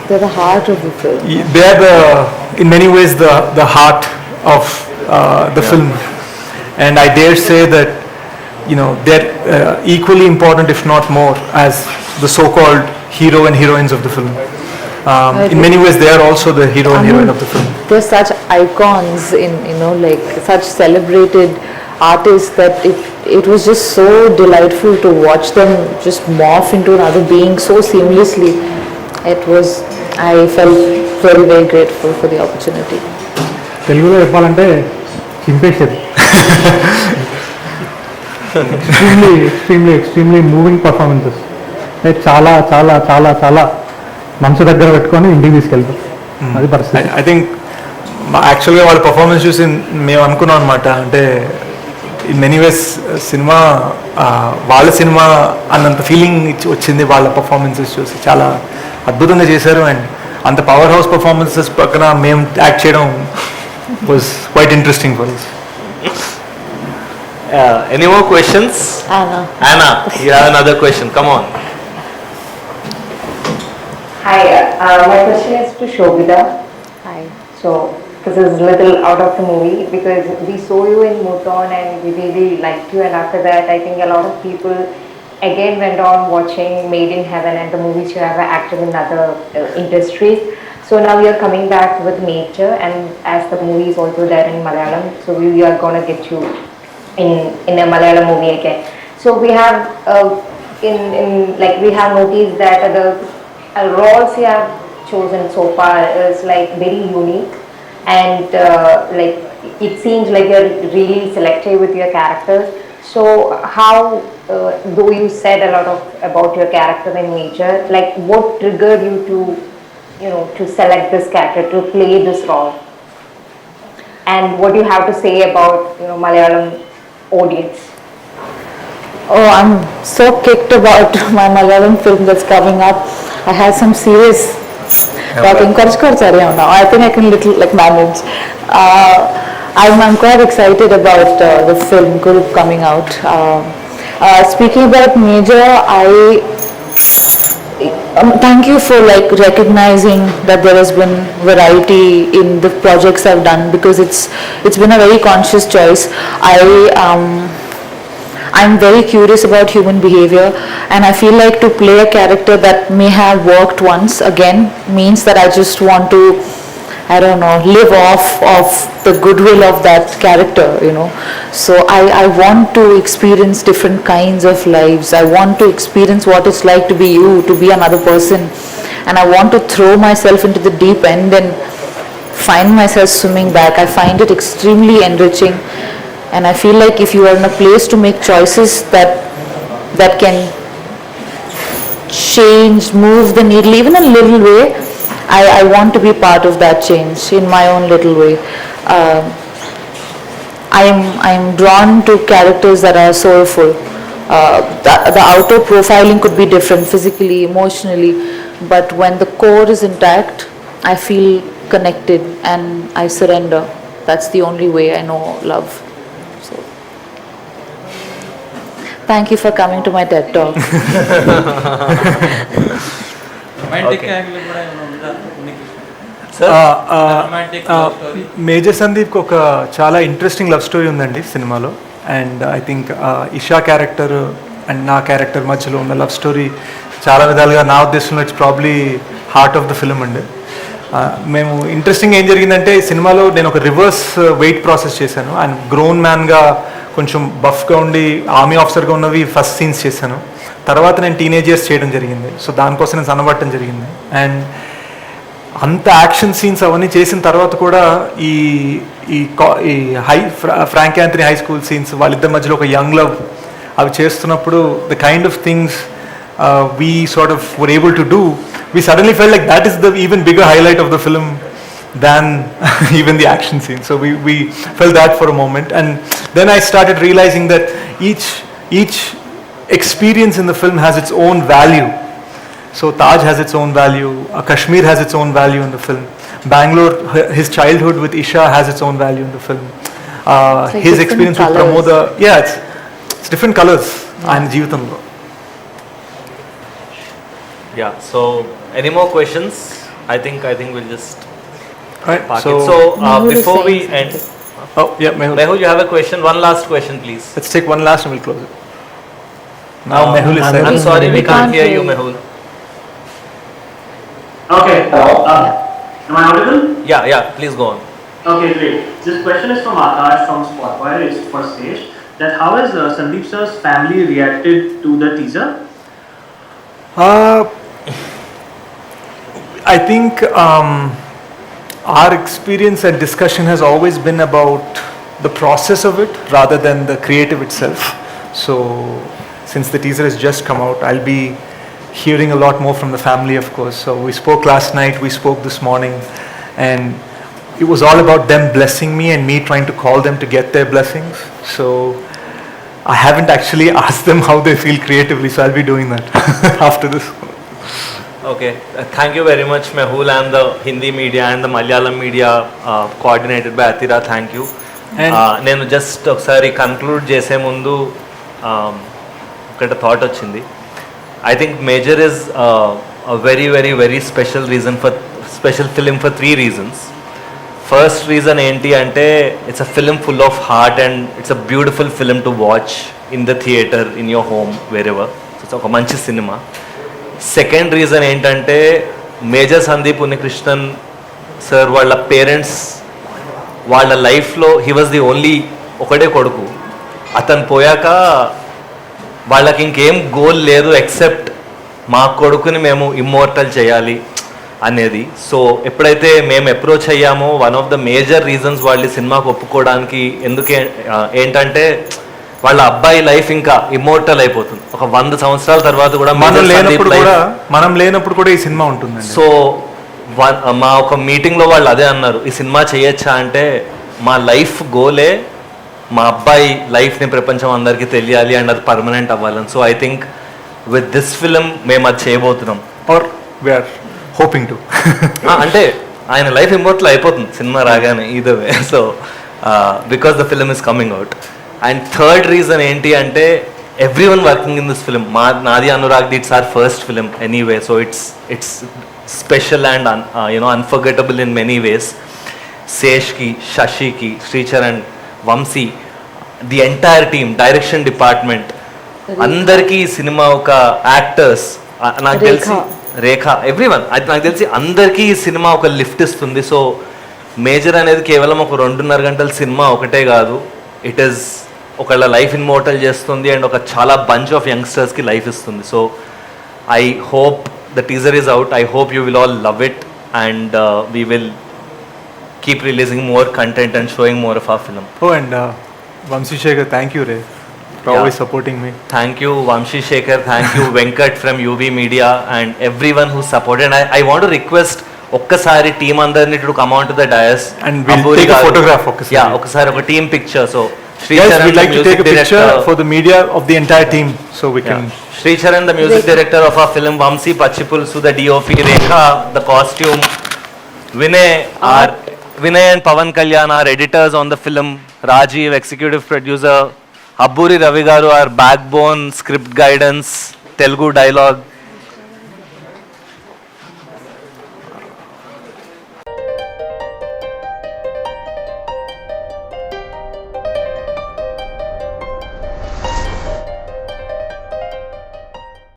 They're the heart of the film. they are in many ways the heart of the film, and I dare say that they're equally important, if not more, as the so-called hero and heroines of the film. In many ways, they are also the hero and heroine of the film. They're such icons in like such celebrated artists that it was just so delightful to watch them just morph into another being so seamlessly. I felt very, very grateful for the opportunity. తెలుగులో చెప్పాలంటే చింపేసేది. Extremely moving performances. చాలా చాలా చాలా చాలా మనసు దగ్గర పెట్టుకొని ఇంటికి తీసుకెళ్తారు. అది పరిస్థితి. ఐ థింక్ యాక్చువల్గా వాళ్ళ పర్ఫార్మెన్స్ చూసి మేము అనుకున్నాం అనమాట, అంటే ఇన్ మెనీ వేస్ సినిమా వాళ్ళ సినిమా అన్నంత ఫీలింగ్ వచ్చింది వాళ్ళ పర్ఫార్మెన్సెస్ చూసి. చాలా అద్భుతంగా చేశారు, అండ్ అంత పవర్ హౌస్ పర్ఫార్మెన్సెస్ పక్కన మేము యాక్ట్ చేయడం was quite interesting for us. Any more questions? Anna, you have another question. Come on. Hi, my question is to Shobhita. Hi. So this is a little out of the movie because we saw you in Muton and we really liked you, and after that I think a lot of people again went on watching Made in Heaven and the movies you have acted in other industries. So now we are coming back with Nature, and as the movie is also there in Malayalam, so we are going to get you in a Malayalam movie again. So we have we have noticed that the roles you have chosen so far is like very unique, and like it seems like you're really selective with your characters. So how, though you said a lot about your character in Nature, like what triggered you to to select this character, to play this role? And what do you have to say about, Malayalam audience? Oh, I'm so kicked about my Malayalam film that's coming up. I have some serious talking. Now I think I can manage. I'm quite excited about the film Guru coming out. Speaking about Major, thank you for recognizing that there has been variety in the projects I've done, because it's been a very conscious choice. I'm very curious about human behavior, and I feel like to play a character that may have worked once again means that I just want to, live off of the goodwill of that character, So I want to experience different kinds of lives. I want to experience what it's like to be you, to be another person. And I want to throw myself into the deep end and find myself swimming back. I find it extremely enriching. And I feel like if you are in a place to make choices that can change, move the needle even a little way, I want to be part of that change in my own little way. I'm drawn to characters that are soulful. The outer profiling could be different physically, emotionally, but when the core is intact, I feel connected and I surrender. That's the only way I know love. So, thank you for coming to my TED Talk. Major సందీప్కి ఒక చాలా interesting love story ఉందండి సినిమాలో, and I think Isha character and నా character మధ్యలో ఉన్న love story చాలా విధాలుగా నా ఉద్దేశంలో it's probably heart of the film అండి. మేము ఇంట్రెస్టింగ్ ఏం జరిగిందంటే ఈ సినిమాలో నేను ఒక రివర్స్ వెయిట్ ప్రాసెస్ చేశాను. అండ్ గ్రోన్ మ్యాన్గా కొంచెం బఫ్గా ఉండి ఆర్మీ ఆఫీసర్గా ఉన్నవి ఫస్ట్ సీన్స్ చేశాను. తర్వాత నేను టీనేజర్స్ చేయడం జరిగింది. సో దానికోసం నేను సన్నబట్టడం జరిగింది. అండ్ అంత యాక్షన్ సీన్స్ అవన్నీ చేసిన తర్వాత కూడా ఈ ఈ Frank Anthony high school scenes, వాళ్ళిద్దరి మధ్యలో ఒక యంగ్ లవ్, అవి చేస్తున్నప్పుడు the kind of things we sort of were able to do, we suddenly felt like that is the even bigger highlight of the film than even the action scene. So we felt that for a moment, and then I started realizing that each experience in the film has its own value. So Taj has its own value, Kashmir has its own value in the film, Bangalore, his childhood with Isha has its own value in the film, like his different experience colours. with Pramoda, yeah, it's different colors and Jeevitamlo. Yeah, so any more questions? I think we'll just Right, park so- it. So Mehul is before we saying end, Oh yeah, Mehul. Mehul, you have a question? One last question, please. Let's take one last and we'll close it. Now Mehul is I'm saying. sorry, we We can't can't hear hear you, you. Mehul. Okay. Am I audible? Yeah, please go on. Okay, great. This question is from Akash from Spotfire. It's for Sesh. That how has Sandeep sir's family reacted to the teaser? I think our experience and discussion has always been about the process of it rather than the creative itself. So since the teaser has just come out, I'll be hearing a lot more from the family, of course. So we spoke last night, we spoke this morning, and it was all about them blessing me and me trying to call them to get their blessings. So I haven't actually asked them how they feel creatively, so I'll be doing that after this. Okay, thank you very much, Mehul, and the Hindi media and the Malayalam media coordinated by Atira. Thank you. నేను just ఒకసారి conclude చేసే ముందు ఒకటి thought వచ్చింది. I think major is very very very special film for 3 reasons. First reason ఏంటి అంటే it's a film full of heart and it's a beautiful film to watch in the theatre, in your home, wherever. It's ఒక మంచి cinema. Second reason ఏంటంటే major Sandeep Unnikrishnan sir వాళ్ళ parents వాళ్ళ లైఫ్లో he was the only ఒకడే కొడుకు. అతను పోయాక వాళ్ళకి ఇంకేం గోల్ లేదు ఎక్సెప్ట్ మా కొడుకుని మేము ఇమ్మోర్టల్ చేయాలి అనేది. సో ఎప్పుడైతే మేము అప్రోచ్ అయ్యామో one of the major reasons వాళ్ళు ఈ సినిమాకు ఒప్పుకోవడానికి ఏంటంటే వాళ్ళ అబ్బాయి లైఫ్ ఇంకా ఇమ్మోర్టల్ అయిపోతుంది. ఒక 100 సంవత్సరాల తర్వాత కూడా మనం లేనప్పుడు కూడా ఈ సినిమా ఉంటుంది. సో మా ఒక మీటింగ్లో వాళ్ళు అదే అన్నారు, ఈ సినిమా చేయొచ్చా అంటే మా లైఫ్ గోలే మా అబ్బాయి లైఫ్ని ప్రపంచం అందరికీ తెలియాలి అండ్ అది పర్మనెంట్ అవ్వాలని. So I think with this film మేము అది చేయబోతున్నాం. Or we're hoping to. అంటే ఆయన లైఫ్ ఇమ్మోర్టల్ అయిపోతుంది సినిమా రాగానే either way. So because the film is coming out. And third reason ఏంటి అంటే everyone working in this film. నాది Anurag, it's our first film anyway. So it's special and unforgettable in many ways. శేష్కి, శశికి, Sricharan, Vamsi, the entire team, direction department, అందరికీ ఈ cinema ఒక actors, నాకు తెలిసి రేఖ, ఎవ్రీవన్, అది నాకు తెలిసి అందరికీ ఈ సినిమా ఒక లిఫ్ట్ ఇస్తుంది. సో మేజర్ అనేది కేవలం ఒక 2.5 గంటల సినిమా ఒకటే కాదు, ఇట్ ఈస్ ఒకళ్ళ లైఫ్ ఇన్మోర్టల్ చేస్తుంది అండ్ ఒక చాలా బంచ్ ఆఫ్ యంగ్స్టర్స్కి లైఫ్ ఇస్తుంది. So I hope the teaser is out. I hope you will all love it, and we will keep releasing more content and showing more of our film. Oh, and Vamsi Shekhar, thank you, Ray, for always supporting me. Thank you, Vamshi Shekhar. Thank you, Venkat from UV Media, and everyone who supported. And I want to request ఒక్కసారి team అందరిని to come on to the dais and we'll take a photograph. ఒక్కసారి ఒక team picture. So Yes, we'd like to take a picture for the media of the entire team, so we can. Sricharan, the music director of our film, Vamsi Pachipulsu, the DOP, Rekha, the costume, Vinay and Pavan Kalyan, our editors on the film, Rajiv, executive producer, Abburi Ravi Garu, our backbone, script guidance, Telugu dialogue,